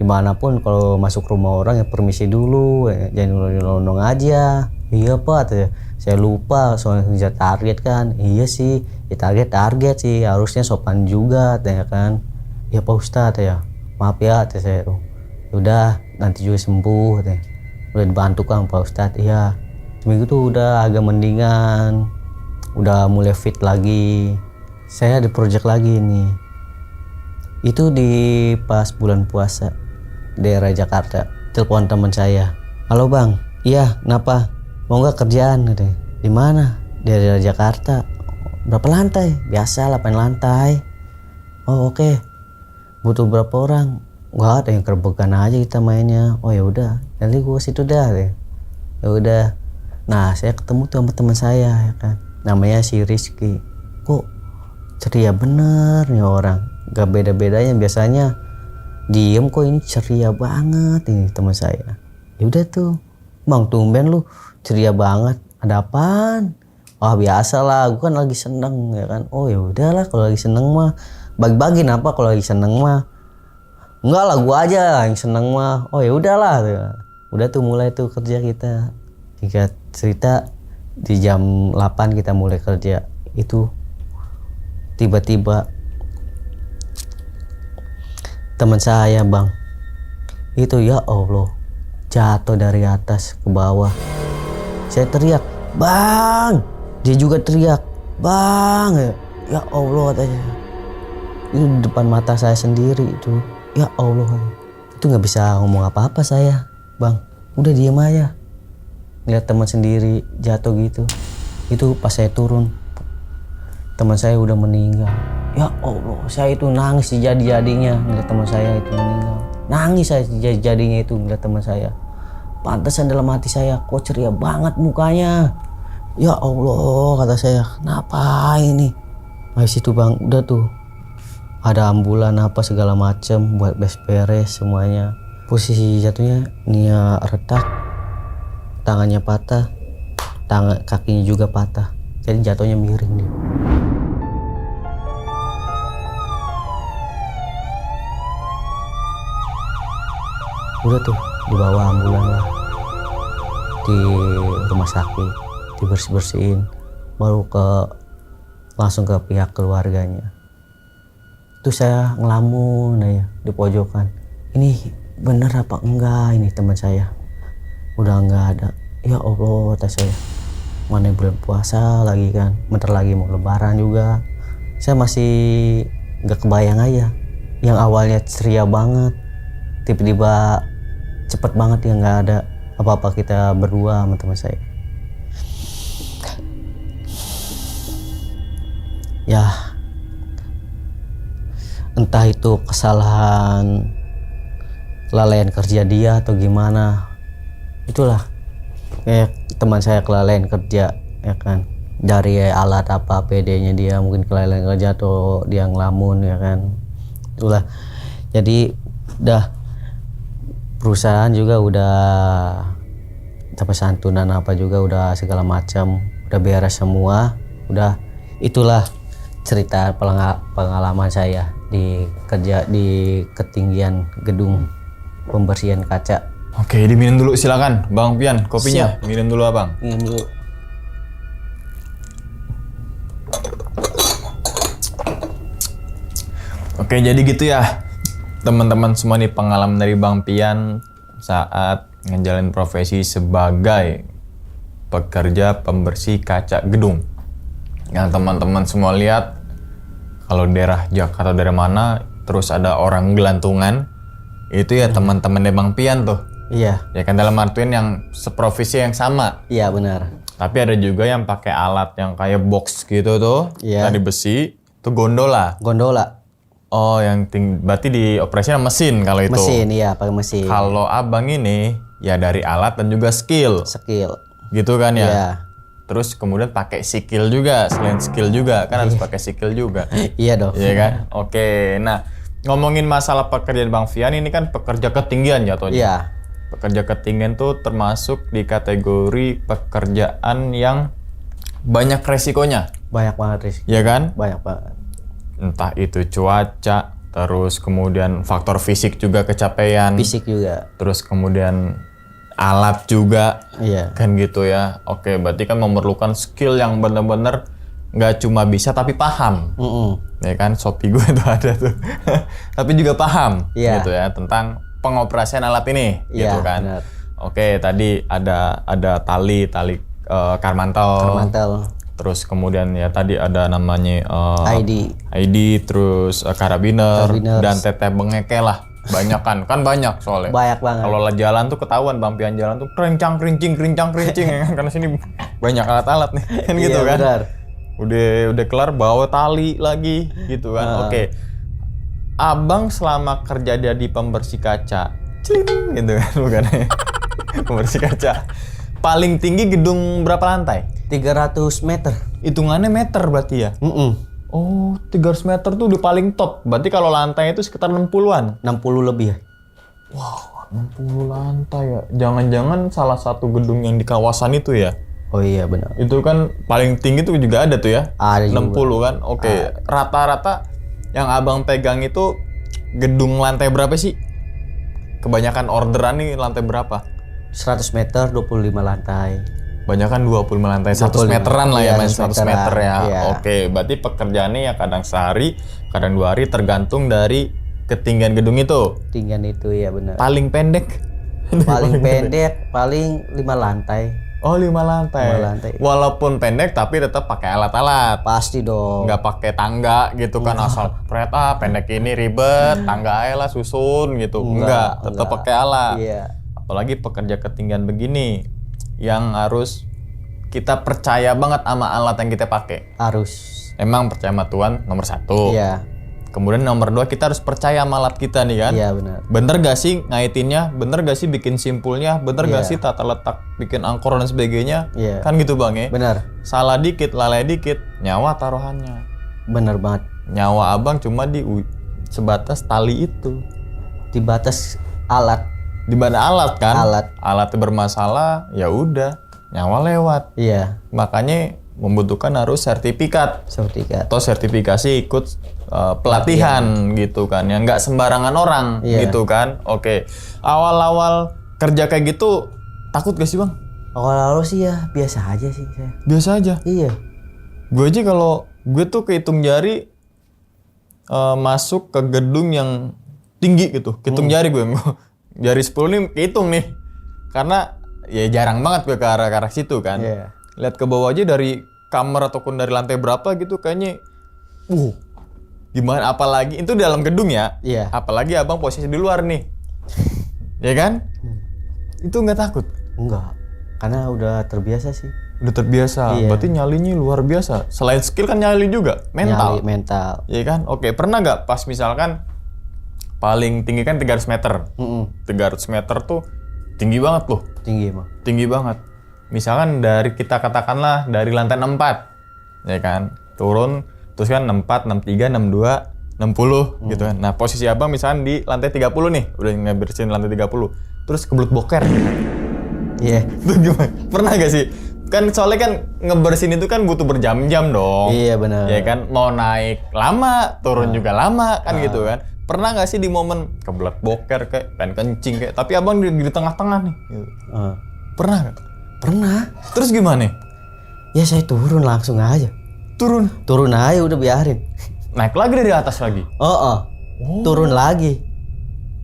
Dimanapun kalau masuk rumah orang ya permisi dulu, ya, jangan loyong-loyong aja. Iya Pak, saya lupa soalnya ngejar target kan. Iya sih, ya target sih, harusnya sopan juga ya kan. Ya Pak Ustadz ya, maaf ya saya tuh. Udah nanti juga sembuh teh. Udah dibantu kan Pak Ustadz. Iya, seminggu tuh udah agak mendingan, udah mulai fit lagi. Saya ada project lagi nih. Itu di pas bulan puasa daerah Jakarta. Telepon teman saya. Halo bang, iya kenapa? Mau nggak kerjaan? Di mana? Di daerah Jakarta. Berapa lantai? Biasa 8 lantai. Oh oke. Butuh berapa orang? Nggak ada, yang kerbekan aja kita mainnya. Oh ya udah, nanti gua situ dah. Ya udah. Nah saya ketemu tuh sama teman saya ya kan. Namanya si Rizky. Kok ceria bener nih orang. Gak beda-bedanya, biasanya diem, kok ini ceria banget ini teman saya. Ya udah tuh, bang tumben lu ceria banget, ada apaan? Wah biasa lah, gue kan lagi seneng ya kan. Oh ya udahlah, kalau lagi seneng mah bagi-bagi, apa kalau lagi seneng mah. Enggak lah, gue aja yang seneng mah. Oh ya udahlah. Udah tuh mulai tuh kerja kita. Jika cerita di jam 8 kita mulai kerja. Itu tiba-tiba teman saya bang, itu ya Allah jatuh dari atas ke bawah. Saya teriak, bang, dia juga teriak, bang, ya Allah katanya. Itu di depan mata saya sendiri itu, ya Allah. Itu nggak bisa ngomong apa-apa saya, bang. Udah diem aja, lihat teman sendiri jatuh gitu. Itu pas saya turun, teman saya udah meninggal. Ya Allah, saya itu nangis jadi-jadinya ngeliat teman saya itu meninggal. Nangis saya jadi-jadinya itu ngeliat teman saya. Pantesan dalam hati saya, kok ceria banget mukanya. Ya Allah, kata saya, kenapa ini? Habis itu bang, udah tuh ada ambulan apa segala macem buat beres semuanya. Posisi jatuhnya Nia retak, tangannya patah, kakinya juga patah. Jadi jatuhnya miring nih. Udah tuh dibawa ambulan lah di rumah sakit, dibersih-bersihin, baru langsung ke pihak keluarganya. Itu saya ngelamun ya di pojokan, ini bener apa enggak ini teman saya udah enggak ada. Ya Allah kata saya, mana bulan puasa lagi kan, bentar lagi mau lebaran juga. Saya masih nggak kebayang aja, yang awalnya ceria banget tiba-tiba cepet banget ya nggak ada apa-apa kita berdua sama teman saya. Ya entah itu kesalahan kelalaian kerja dia atau gimana, itulah kayak teman saya kelalaian kerja ya kan, dari alat apa PD-nya dia mungkin kelalaian kerja atau dia ngelamun ya kan. Itulah, jadi udah perusahaan juga udah dapat santunan apa juga udah segala macam udah beres semua. Udah, itulah cerita pengalaman saya di kerja di ketinggian gedung pembersihan kaca. Oke, diminum dulu silakan Bang Pian kopinya. Siap. Minum dulu abang. Minum dulu. Oke, jadi gitu ya teman-teman semua nih, pengalaman dari Bang Pian saat ngejalanin profesi sebagai pekerja pembersih kaca gedung. Yang teman-teman semua lihat, kalau daerah Jakarta dari mana terus ada orang gelantungan, itu ya teman-temannya Bang Pian tuh. Iya. Ya kan, dalam artian yang seprofesi yang sama. Iya benar. Tapi ada juga yang pakai alat yang kayak box gitu tuh, Iya. tadi besi, itu gondola. Gondola. Oh, yang berarti di operasinya mesin kalau itu. Mesin, iya pakai mesin. Kalau abang ini ya dari alat dan juga skill. Skill. Gitu kan ya? Iya. Terus kemudian pakai skill juga, selain skill juga kan harus pakai skill juga. Iya dong. Iya kan? Oke. Nah, ngomongin masalah pekerjaan Bang Pian ini kan pekerja ketinggian jatuhnya. Iya. Pekerja ketinggian tuh termasuk di kategori pekerjaan yang banyak resikonya. Banyak banget Rizky. Iya kan? Banyak banget. Entah itu cuaca, terus kemudian faktor fisik juga kecapean. Fisik juga. Terus kemudian alat juga, Iya. kan gitu ya. Oke, berarti kan memerlukan skill yang bener-bener nggak cuma bisa tapi paham. Ya kan, Shopee gue tuh ada tuh. Tapi juga paham Iya. gitu ya tentang pengoperasian alat ini Iya, gitu kan. benar. Oke, tadi ada tali karmantel. Terus kemudian ya tadi ada namanya ID, terus karabiner dan teteh bengeke lah. Banyak kan banyak soalnya. Banyak banget. Kalau jalan tuh ketahuan bampian jalan tuh kerincing ya kan, karena sini banyak alat-alat nih kan gitu Iya, kan. benar. Udah kelar bawa tali lagi gitu kan. Oke. Abang selama kerja di pembersih kaca, celing gitu kan bukan ya. Pembersih kaca. Paling tinggi gedung berapa lantai? 300 meter. Hitungannya meter berarti ya? Oh, 300 meter tuh udah paling top. Berarti kalau lantai itu sekitar 60-an. 60 lebih ya. Wow, 60 lantai ya. Jangan-jangan salah satu gedung yang di kawasan itu ya? Oh iya benar. Itu kan paling tinggi tuh juga ada tuh ya? Ada 60 juga. kan? Oke. Rata-rata yang abang pegang itu gedung lantai berapa sih? Kebanyakan orderan nih lantai berapa? 100 meter 25 lantai. Banyakan 25 lantai, 100 25. meteran lah ya, Iya, main 100 100 meter ya. iya. Oke, berarti pekerjaannya ya kadang sehari, kadang 2 hari tergantung dari ketinggian gedung itu. Tinggian itu ya benar. Paling pendek? Paling pendek paling 5 lantai. Oh, 5 lantai. 5 lantai. Walaupun pendek tapi tetap pakai alat-alat. Pasti dong. Nggak pakai tangga gitu kan, asal pret pendek ini ribet, tangga aja lah susun gitu. Enggak, tetap pakai alat. Iya. Apalagi pekerja ketinggian begini yang harus kita percaya banget sama alat yang kita pakai. Harus. Emang percaya sama Tuhan nomor 1. Iya. Kemudian nomor 2 kita harus percaya sama alat kita nih kan. Iya benar. Bener gak sih ngaitinnya? Bener gak sih bikin simpulnya? Bener gak sih tata letak bikin angkor dan sebagainya? Iya. Kan gitu bang ya. Benar. Salah dikit, lalai dikit, nyawa taruhannya. Benar banget. Nyawa abang cuma di sebatas tali itu. Di batas alat. Di mana alat kan? Alatnya bermasalah, ya udah, nyawa lewat. Iya. Makanya membutuhkan harus sertifikat atau sertifikasi ikut pelatihan gitu kan, yang nggak sembarangan orang gitu kan. Oke, awal-awal kerja kayak gitu takut gak sih bang? Awal-awal sih ya biasa aja sih saya. Biasa aja. Iya. Gue aja kalau gue tuh kehitung jari masuk ke gedung yang tinggi gitu, kehitung jari gue. Jari 10 nih kehitung nih. Karena ya jarang banget gue ke arah situ kan. Iya. Lihat ke bawah aja dari kamar ataupun dari lantai berapa gitu kayaknya gimana, apalagi itu dalam gedung ya. Iya. Apalagi abang posisi di luar nih. Ya kan? Itu nggak takut? Enggak. Karena udah terbiasa sih. Udah terbiasa. Iya. Berarti nyalinya luar biasa. Selain skill kan nyali juga, mental. Nyali, mental. Iya kan? Oke, pernah nggak pas misalkan paling tinggi kan 300 meter. 300 meter tuh tinggi banget loh. Tinggi emang. Tinggi banget. Misalkan dari kita katakanlah dari lantai 64. Ya kan? Turun terus kan 64, 63, 62, 60 gitu kan. Nah, posisi abang misalkan di lantai 30 nih. Udah ngebersihin lantai 30. Terus kebelut boker. Iya. Itu gimana? Pernah gak sih? Kan soalnya kan ngebersihin itu kan butuh berjam-jam dong. Iya benar. Ya kan? Mau naik lama, turun juga lama kan gitu kan. Pernah gak sih di momen kebelet boker kayak pengen kencing kayak, tapi abang di tengah-tengah nih gitu. Pernah gak? Pernah. Terus gimana? Ya saya turun langsung aja. Turun aja udah biarin. Naik lagi dari atas lagi? Turun lagi.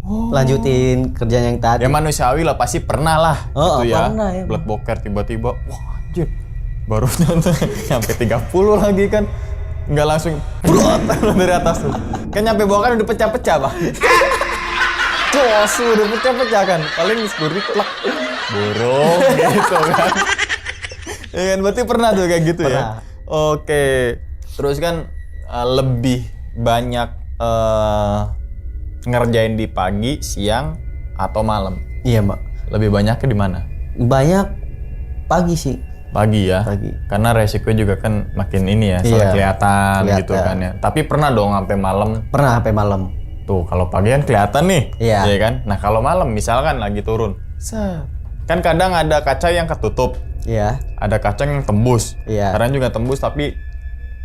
Lanjutin kerjaan yang tadi. Ya manusiawi lah, pasti pernah lah gitu ya. Pernah ya. Kebelet boker tiba-tiba, wah anjir, baru nyampe 30 lagi kan. Nggak langsung dari atas tuh. Kan nyampe bawah kan udah pecah-pecah bang. Jos, udah pecah-pecah kan. Paling security plak. Burung gitu kan. Ya kan, berarti pernah tuh kayak gitu ya? Oke. Terus kan lebih banyak ngerjain di pagi, siang, atau malam? Iya mbak. Lebih banyaknya di mana? Banyak pagi sih. Pagi ya? Pagi. Karena resiko juga kan makin ini ya, soalnya kelihatan gitu kan ya. Tapi pernah dong sampai malam? Pernah sampai malam. Tuh, kalau pagi kan kelihatan nih. Iya. Ya kan? Nah, kalau malam misalkan lagi turun. Kan kadang ada kaca yang ketutup. Iya. Ada kaca yang tembus. Iya. Kadang juga tembus tapi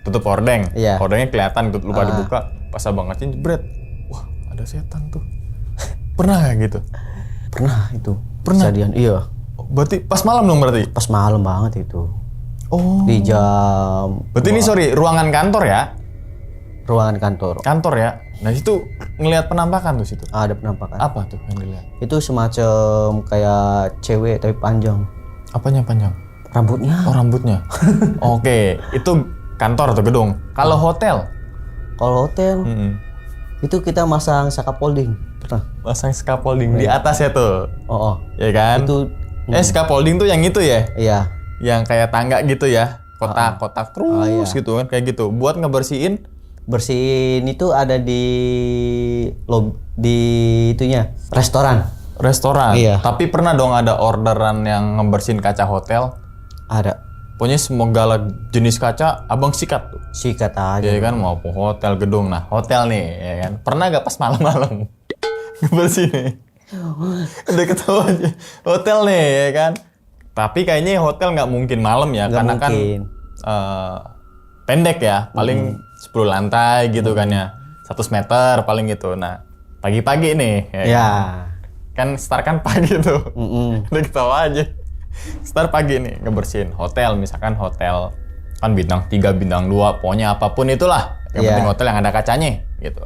tutup hordeng. Iya. Hordengnya kelihatan, lupa dibuka. Pas abang ngacin jebret. Wah, ada setan tuh. Pernah gak gitu? Pernah itu. Pernah? Kejadian, iya. Berarti pas malam dong berarti? Pas malam banget itu. Oh. Di jam. Berarti ini ruangan kantor ya? Ruangan kantor. Kantor ya? Nah itu ngelihat penampakan tuh situ? Ada penampakan. Apa tuh yang dilihat? Itu semacam kayak cewek tapi panjang. Apanya panjang? Rambutnya. Oh rambutnya. Oke, itu kantor atau gedung. Kalau hotel? Kalau hotel, itu kita masang scaffolding. Pernah? Masang scaffolding di atas ya tuh? Oh. Ya kan? Itu. Scaffolding tuh yang itu ya? Iya. Yang kayak tangga gitu ya? Kotak-kotak terus gitu kan? Kayak gitu. Buat ngebersihin? Bersihin itu ada di itunya, restoran. Restoran? Iya. Tapi pernah dong ada orderan yang ngebersihin kaca hotel? Ada. Pokoknya segala jenis kaca abang sikat tuh. Sikat aja. Ya kan mau hotel gedung. Nah hotel nih ya kan. Pernah gak pas malam-malam ngebersihin? Udah ketawa aja. Hotel nih ya kan. Tapi kayaknya hotel nggak mungkin malam ya. Nggak karena mungkin. Kan pendek ya. Paling 10 lantai gitu kan ya. 100 meter paling gitu. Nah pagi-pagi nih. Ya. Kan start kan pagi tuh. Udah ketawa aja. Start pagi nih ngebersihin hotel, misalkan hotel kan bintang 3, bintang 2, pokoknya apapun itulah. Yang penting hotel yang ada kacanya gitu.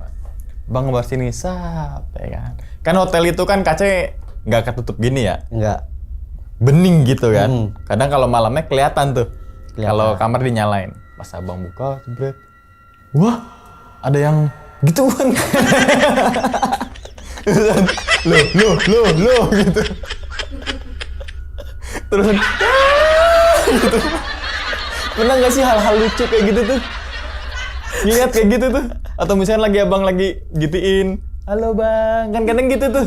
Bang ngebersihin sap ya kan. Kan hotel itu kan kacanya nggak ketutup gini ya. Enggak. Bening gitu kan. Kadang kalau malamnya kelihatan tuh. Kelihatan. Kalau kamar dinyalain. Pas abang buka, jebret. Wah, ada yang gituan. Loh gitu. Terus gitu. Pernah nggak sih hal-hal lucu kayak gitu tuh? Lihat kayak gitu tuh. Atau misalnya lagi abang lagi gituin, halo bang, kan kadang gitu tuh.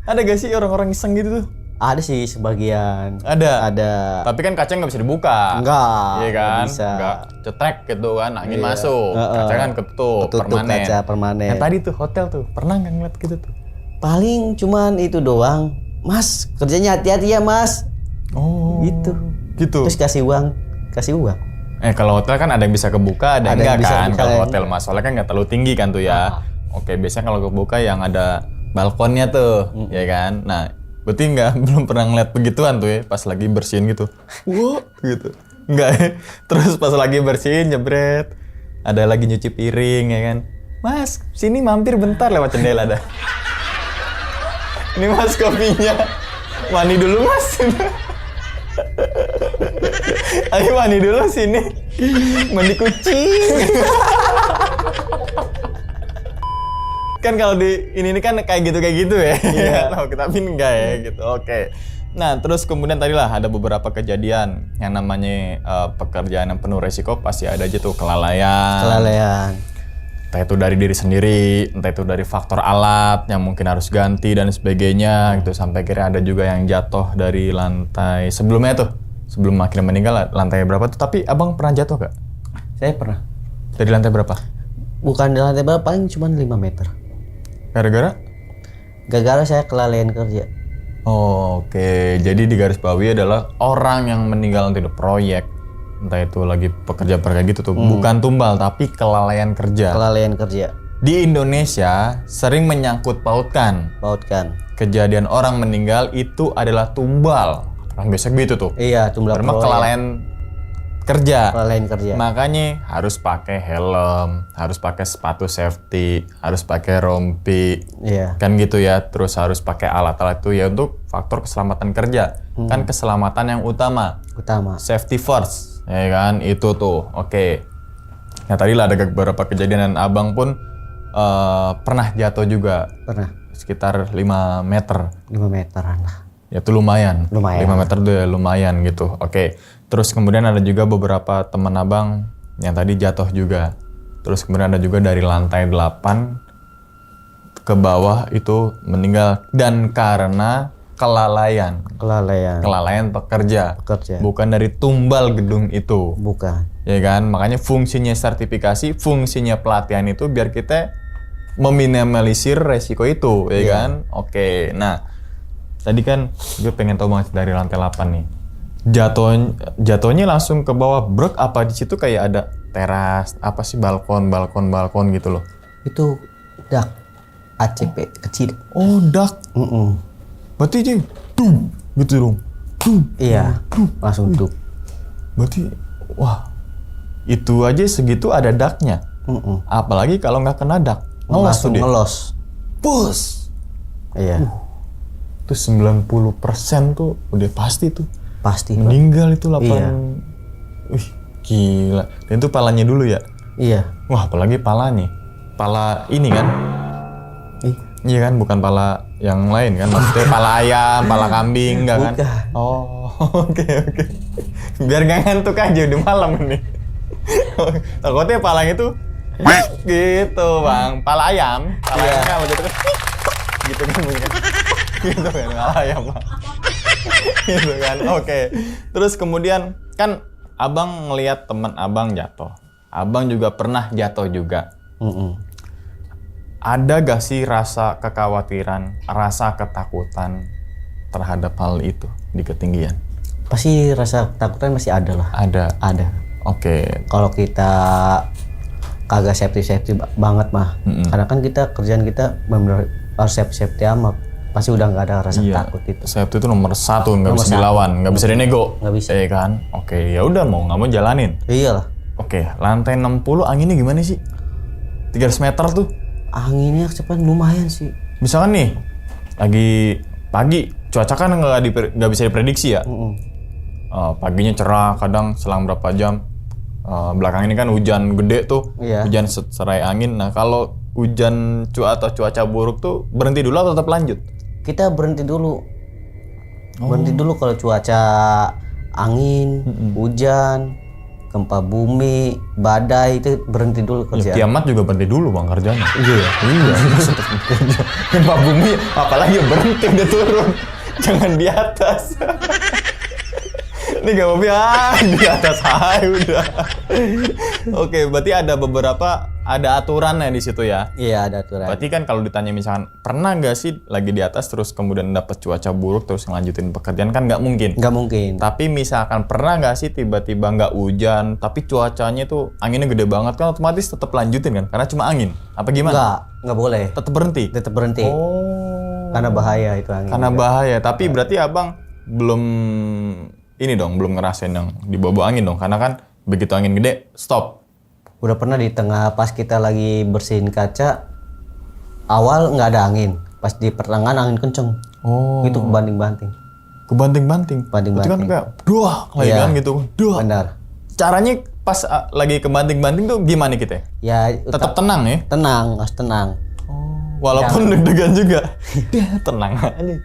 Ada gak sih orang-orang iseng gitu tuh? Ada sih sebagian. Ada. Tapi kan kacanya nggak bisa dibuka. Enggak. Iya kan? Bisa. Nggak cetrek gitu kan, angin masuk. Kaca kan ketutup permanen. Kaca permanen. Yang tadi tuh hotel tuh, pernah nggak ngeliat gitu tuh? Paling cuman itu doang. Mas, kerjanya hati-hati ya mas. Oh. Gitu. Terus kasih uang. Kalau hotel kan ada yang bisa kebuka, ada yang enggak kan. Kalau hotel mas, soalnya kan nggak terlalu tinggi kan tuh ya. Oke, biasanya kalau kebuka yang ada balkonnya tuh, ya kan. Nah, berarti belum pernah ngeliat begituan tuh ya, pas lagi bersihin gitu. Wah, gitu. Enggak ya. Terus pas lagi bersihin, jebret. Ada lagi nyuci piring ya kan. Mas, sini mampir bentar lewat jendela dah. Ini mas kopinya. Mandi dulu mas. Ayo mandi dulu sini. Mandi kucing. Kan kalau di ini kan kayak gitu ya. Iya. Tapi enggak ya gitu. Oke. Nah, terus kemudian tadilah ada beberapa kejadian yang namanya pekerjaan yang penuh resiko, pasti ada aja tuh kelalaian. Entah itu dari diri sendiri, entah itu dari faktor alat yang mungkin harus ganti dan sebagainya gitu. Sampai akhirnya ada juga yang jatuh dari lantai sebelumnya tuh. Sebelum akhirnya meninggal lantai berapa tuh. Tapi abang pernah jatuh gak? Saya pernah. Dari lantai berapa? Bukan di lantai berapa, paling cuma 5 meter. Gara-gara? Gara-gara saya kelalaian kerja. Oh, oke. Jadi di garis bawahi adalah orang yang meninggal di proyek. Entah itu lagi pekerja gitu tuh. Bukan tumbal, tapi kelalaian kerja. Di Indonesia sering menyangkut pautkan. Kejadian orang meninggal itu adalah tumbal. Orang biasa gitu tuh. Iya, tumbal proyek. Kelalaian kerja. Makanya harus pakai helm, harus pakai sepatu safety, harus pakai rompi, kan gitu ya. Terus harus pakai alat-alat itu ya untuk faktor keselamatan kerja. Kan keselamatan yang utama. Safety first, ya kan itu tuh. Oke. Nah tadi lah ada beberapa kejadian dan abang pun pernah jatuh juga. Pernah. Sekitar 5 meter. 5 meteran lah. Ya itu lumayan. 5 meter tuh ya lumayan gitu. Oke. Terus kemudian ada juga beberapa teman abang yang tadi jatuh juga. Terus kemudian ada juga dari lantai 8 ke bawah itu meninggal. Dan karena kelalaian pekerja. Bukan dari tumbal gedung itu. Bukan. Ya kan? Makanya fungsinya sertifikasi, fungsinya pelatihan itu biar kita meminimalisir resiko itu, ya kan? Oke. Nah, tadi kan gue pengen tahu banget dari lantai 8 nih. Jatuhnya langsung ke bawah brek, apa di situ kayak ada teras, apa sih balkon gitu loh. Itu dak ACP kecil. Oh, dak. Berarti dia dum gitu dong. Iya, langsung tuh. Berarti wah, itu aja segitu ada daknya. Apalagi kalau nggak kena dak, ngelos tuh dia. Ngelos. Bus. Iya. Itu 90% tuh udah pasti tuh. Pasti. Meninggal itu 8. Iya. Wih, gila. Dan itu palanya dulu ya? Iya. Wah, apalagi palanya. Pala ini kan? Iya kan, bukan pala yang lain kan? Maksudnya pala ayam, pala kambing, enggak kan? Bukan. Oh, oke. Biar gak ngantuk aja, udah malam ini. Takutnya palanya tuh gitu bang, pala ayam. Pala ayam kan begitu kan? Gitu kan bunyinya. Gitu kan, pala ayam bang. Gitu kan, oke. Terus kemudian kan abang ngelihat teman abang jatuh. Abang juga pernah jatuh juga. Ada gak sih rasa kekhawatiran, rasa ketakutan terhadap hal itu di ketinggian? Pasti rasa ketakutan masih ada lah. Ada. Oke. Kalau kita kagak safety banget mah. Karena kan kerjaan kita benar harus safety amat. Pasti udah nggak ada rasa takut itu. Safety itu nomor 1, nggak bisa dilawan, nggak bisa dinego. Nggak bisa. Iya kan? Oke, ya udah mau nggak mau jalanin. Iyalah. Oke, lantai 60 anginnya gimana sih? 300 meter tuh. Anginnya cepat lumayan sih. Misalkan nih, lagi pagi, cuaca kan nggak bisa diprediksi ya. Paginya cerah, kadang selang berapa jam. Belakang ini kan hujan gede tuh, hujan serai angin. Nah kalau hujan atau cuaca buruk tuh berhenti dulu atau tetap lanjut? Kita berhenti dulu. Berhenti dulu kalau cuaca angin, hujan, gempa bumi, badai itu berhenti dulu kerjaan. Kiamat juga berhenti dulu bang kerjanya. Iya. Gempa bumi apalagi berhenti udah turun. Jangan di atas. Ini gak mau di atas udah. Oke, berarti ada aturannya di situ ya. Iya, ada aturan. Berarti kan kalau ditanya misalkan pernah nggak sih lagi di atas terus kemudian dapat cuaca buruk terus ngelanjutin pekerjaan kan nggak mungkin. Nggak mungkin. Tapi misalkan pernah nggak sih tiba-tiba nggak hujan tapi cuacanya tuh anginnya gede banget kan otomatis tetap lanjutin kan karena cuma angin. Apa gimana? Nggak boleh. Tetap berhenti. Oh. Karena bahaya itu angin. Karena bahaya. Tapi berarti abang belum ngerasain yang dibawa angin dong karena kan begitu angin gede stop. Udah pernah di tengah pas kita lagi bersihin kaca awal nggak ada angin, pas di pertengahan angin kenceng. Oh. Itu kebanting-banting. Itu kan kayak duah lagi kan gitu. Duah. Benar. Caranya pas lagi kebanting-banting tuh gimana kita? Ya tetap tenang ya? Tenang, harus tenang. Oh. Walaupun deg-degan juga. Dia tenang aja.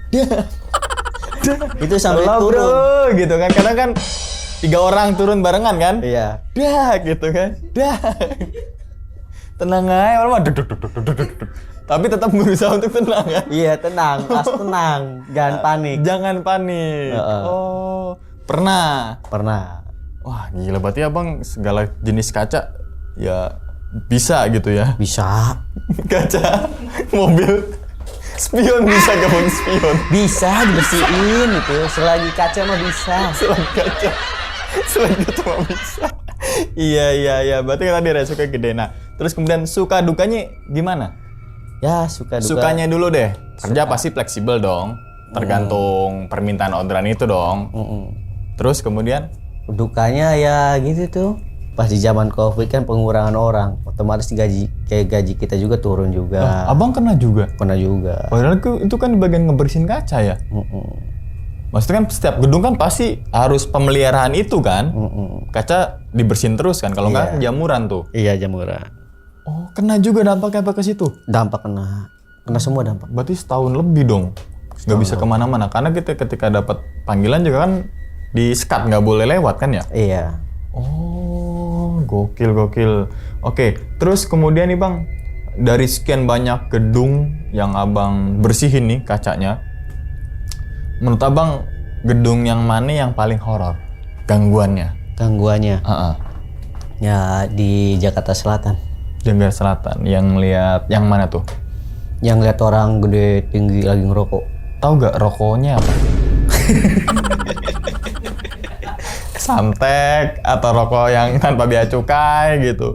Itu sampai turun bro, gitu kan kadang kan 3 orang turun barengan kan? Iya. Gitu kan. Tenang aja orang tapi tetap berusaha untuk tenang kan? Iya, tenang, harus tenang, jangan panik. Oh, pernah. Wah, gila berarti abang segala jenis kaca ya bisa gitu ya? Bisa. Kaca mobil spion bisa gak bang spion? Bisa dibersihin itu, selagi kaca mah bisa. Selagi kaca mah bisa. Iya. Berarti kan tadi resikonya gede. Nah, terus kemudian suka dukanya gimana? Ya suka duka. Sukanya dulu deh. Kerja pasti fleksibel dong. Tergantung permintaan orderan itu dong. Terus kemudian? Dukanya ya gitu tuh. Pas di zaman COVID kan pengurangan orang, otomatis gaji kita juga turun juga. Abang kena juga? Kena juga. Padahal itu kan di bagian ngebersihin kaca ya? Maksudnya kan setiap gedung kan pasti harus pemeliharaan itu kan? Kaca dibersihin terus kan? Kalau nggak jamuran tuh? Iya, jamuran. Oh, kena juga dampaknya apa ke situ? Dampak kena semua dampak. Berarti setahun lebih dong? Nggak bisa kemana-mana? Karena kita ketika dapat panggilan juga kan di-skat, nggak boleh lewat kan ya? Iya. Oh, gokil. Oke, terus kemudian nih bang, dari sekian banyak gedung yang abang bersihin nih kacanya, menurut abang gedung yang mana yang paling horor gangguannya? Ya di Jakarta Selatan. Yang lihat yang mana tuh? Yang lihat orang gede tinggi lagi ngerokok. Tahu gak rokoknya apa? Santek atau rokok yang tanpa bea cukai gitu?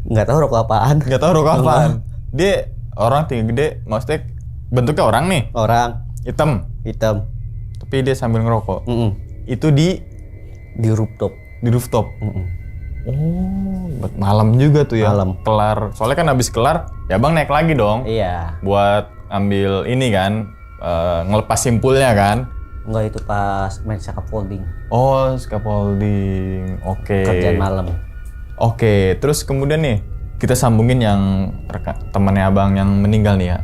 Nggak tahu rokok apaan. Dia orang tinggi gede, maksudnya bentuknya orang nih? Orang. Hitam. Tapi dia sambil ngerokok. Itu di rooftop. Di rooftop. Oh, buat malam juga tuh ya. Malam. Kelar. Soalnya kan habis kelar, ya Bang naik lagi dong. Iya. Buat ambil ini kan, ngelepas simpulnya kan. Enggak, itu pas main scaffolding. Oh, scaffolding. Oke. Kerjaan malam. Oke, terus kemudian nih kita sambungin yang temannya Abang yang meninggal nih ya.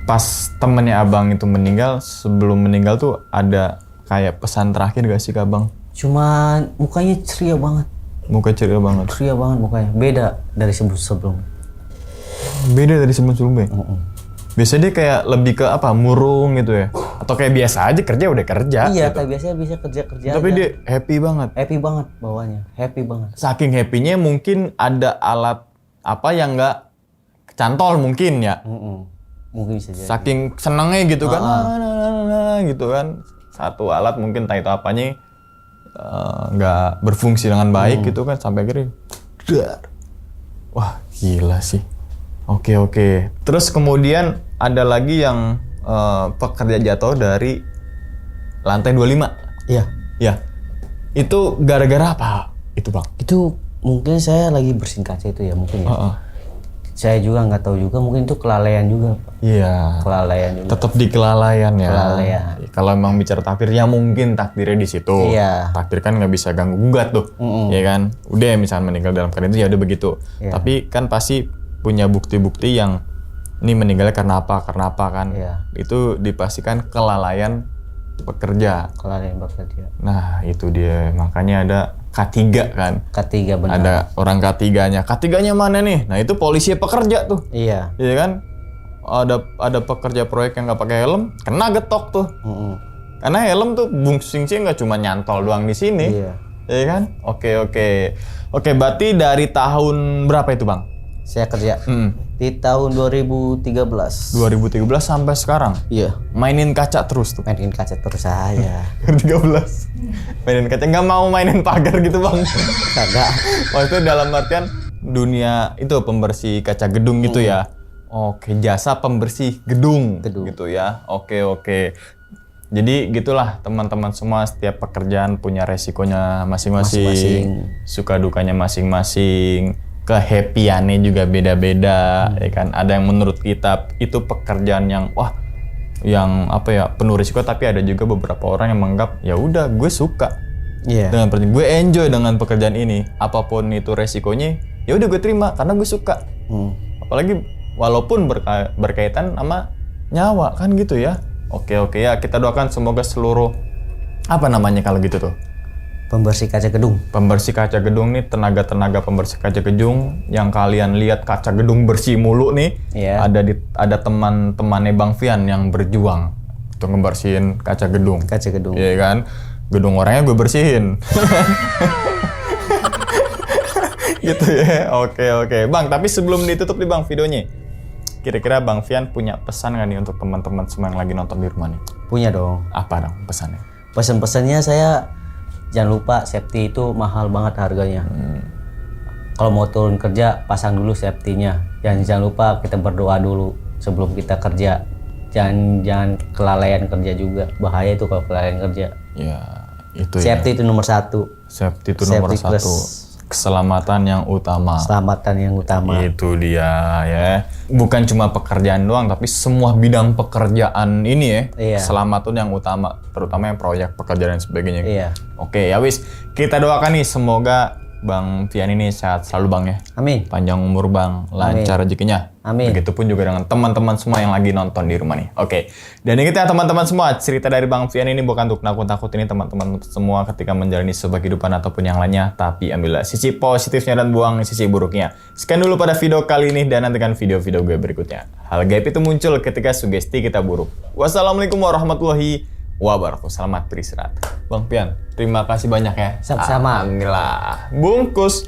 Pas temannya Abang itu meninggal, sebelum meninggal tuh ada kayak pesan terakhir gak sih ke Abang? Cuman mukanya ceria banget. Muka ceria banget. Ceria banget mukanya. Beda dari sebelum. Beda dari sebelum-sebelumnya? Biasanya dia kayak lebih ke apa? Murung gitu ya? Atau kayak biasa aja kerja udah kerja? Iya, gitu. kayak biasanya bisa kerja Tapi aja. dia happy banget. Happy banget bawahnya. Happy banget. Saking happy-nya mungkin ada alat apa yang nggak kecantol mungkin ya. Mungkin bisa jadi. Saking senengnya gitu kan. Gitu kan. Satu alat mungkin entah itu apanya nggak berfungsi dengan baik gitu kan. Sampai akhirnya wah gila sih. Oke. Terus kemudian ada lagi yang pekerja jatuh dari lantai 25. Iya. Ya. Itu gara-gara apa itu Bang? Itu mungkin saya lagi bersihin kaca itu ya mungkin ya. Saya juga nggak tahu juga, mungkin itu kelalaian juga. Iya. Kelalaian juga. Tetap di kelalaian ya. Kelalaian. Kalau emang bicara takdir ya mungkin takdirnya di situ. Iya. Takdir kan nggak bisa ganggu gugat tuh. Ya kan. Udah misalnya meninggal dalam keadaan itu ya udah begitu. Iya. Tapi kan pasti punya bukti-bukti yang ini meninggalnya karena apa kan. Iya. Itu dipastikan kelalaian pekerja. Kelalaian bekerja. Nah itu dia, makanya ada K3 kan. K3 benar. Ada orang K3-nya. K3-nya mana nih? Nah itu polisi pekerja tuh. Iya. Iya kan? Ada pekerja proyek yang nggak pakai helm, kena getok tuh. Karena helm tuh fungsinya nggak cuma nyantol doang di sini. Iya. Iya kan? Oke, berarti dari tahun berapa itu Bang? Saya kerja di tahun 2013. 2013 sampai sekarang? Iya. Mainin kaca terus tuh? Mainin kaca terus saya. 13. Mainin kaca, nggak mau mainin pagar gitu Bang? Kagak. Maksudnya dalam artian dunia itu pembersih kaca gedung gitu ya? Oke, jasa pembersih gedung. Gitu ya? Oke. Jadi gitulah teman-teman semua, setiap pekerjaan punya resikonya masing-masing. Suka dukanya masing-masing. Kehappyannya juga beda-beda, ya kan. Ada yang menurut kita itu pekerjaan yang penuh risiko, tapi ada juga beberapa orang yang menganggap ya udah gue suka dengan pekerjaan, gue enjoy dengan pekerjaan ini, apapun itu resikonya ya udah gue terima karena gue suka. Apalagi walaupun berkaitan sama nyawa kan gitu ya. Oke ya, kita doakan semoga seluruh apa namanya kalau gitu tuh, Pembersih kaca gedung. Pembersih kaca gedung nih, tenaga pembersih kaca gedung yang kalian lihat kaca gedung bersih mulu nih. Iya. Ada teman-temannya Bang Fian yang berjuang untuk ngebersihin kaca gedung. Kaca gedung. Iya kan? Gedung orangnya gue bersihin. Gitu ya. Oke. Bang, tapi sebelum ditutup nih Bang videonya, kira-kira Bang Fian punya pesan nggak nih untuk teman-teman semua yang lagi nonton di rumah nih? Punya dong. Apa dong pesannya? Pesan-pesannya saya, jangan lupa safety itu mahal banget harganya. Kalau mau turun kerja, pasang dulu safety-nya. Jangan lupa kita berdoa dulu sebelum kita kerja. Jangan kelalaian kerja juga. Bahaya itu kalau kelalaian kerja. Ya, itu safety itu nomor 1. Safety itu nomor 1. Keselamatan yang utama. Keselamatan yang utama. Itu dia ya. Bukan cuma pekerjaan doang, tapi semua bidang pekerjaan ini ya. Iya. Keselamatan yang utama, terutama yang proyek pekerjaan dan sebagainya. Iya. Oke, ya wis. Kita doakan nih semoga Bang Fian ini sehat selalu Bang ya. Amin. Panjang umur Bang, lancar rezekinya. Amin. Begitupun juga dengan teman-teman semua yang lagi nonton di rumah nih. Oke. Dan ini kita teman-teman semua, cerita dari Bang Fian ini bukan untuk nakut-nakut ini teman-teman semua ketika menjalani sebuah kehidupan ataupun yang lainnya, tapi ambillah sisi positifnya dan buang sisi buruknya. Sekian dulu pada video kali ini dan nantikan video-video gue berikutnya. Hal gaib itu muncul ketika sugesti kita buruk. Wassalamualaikum warahmatullahi wabarakatuh. Selamat beristirahat. Bang Fian, terima kasih banyak ya. Sama-sama. Alhamdulillah. Bungkus.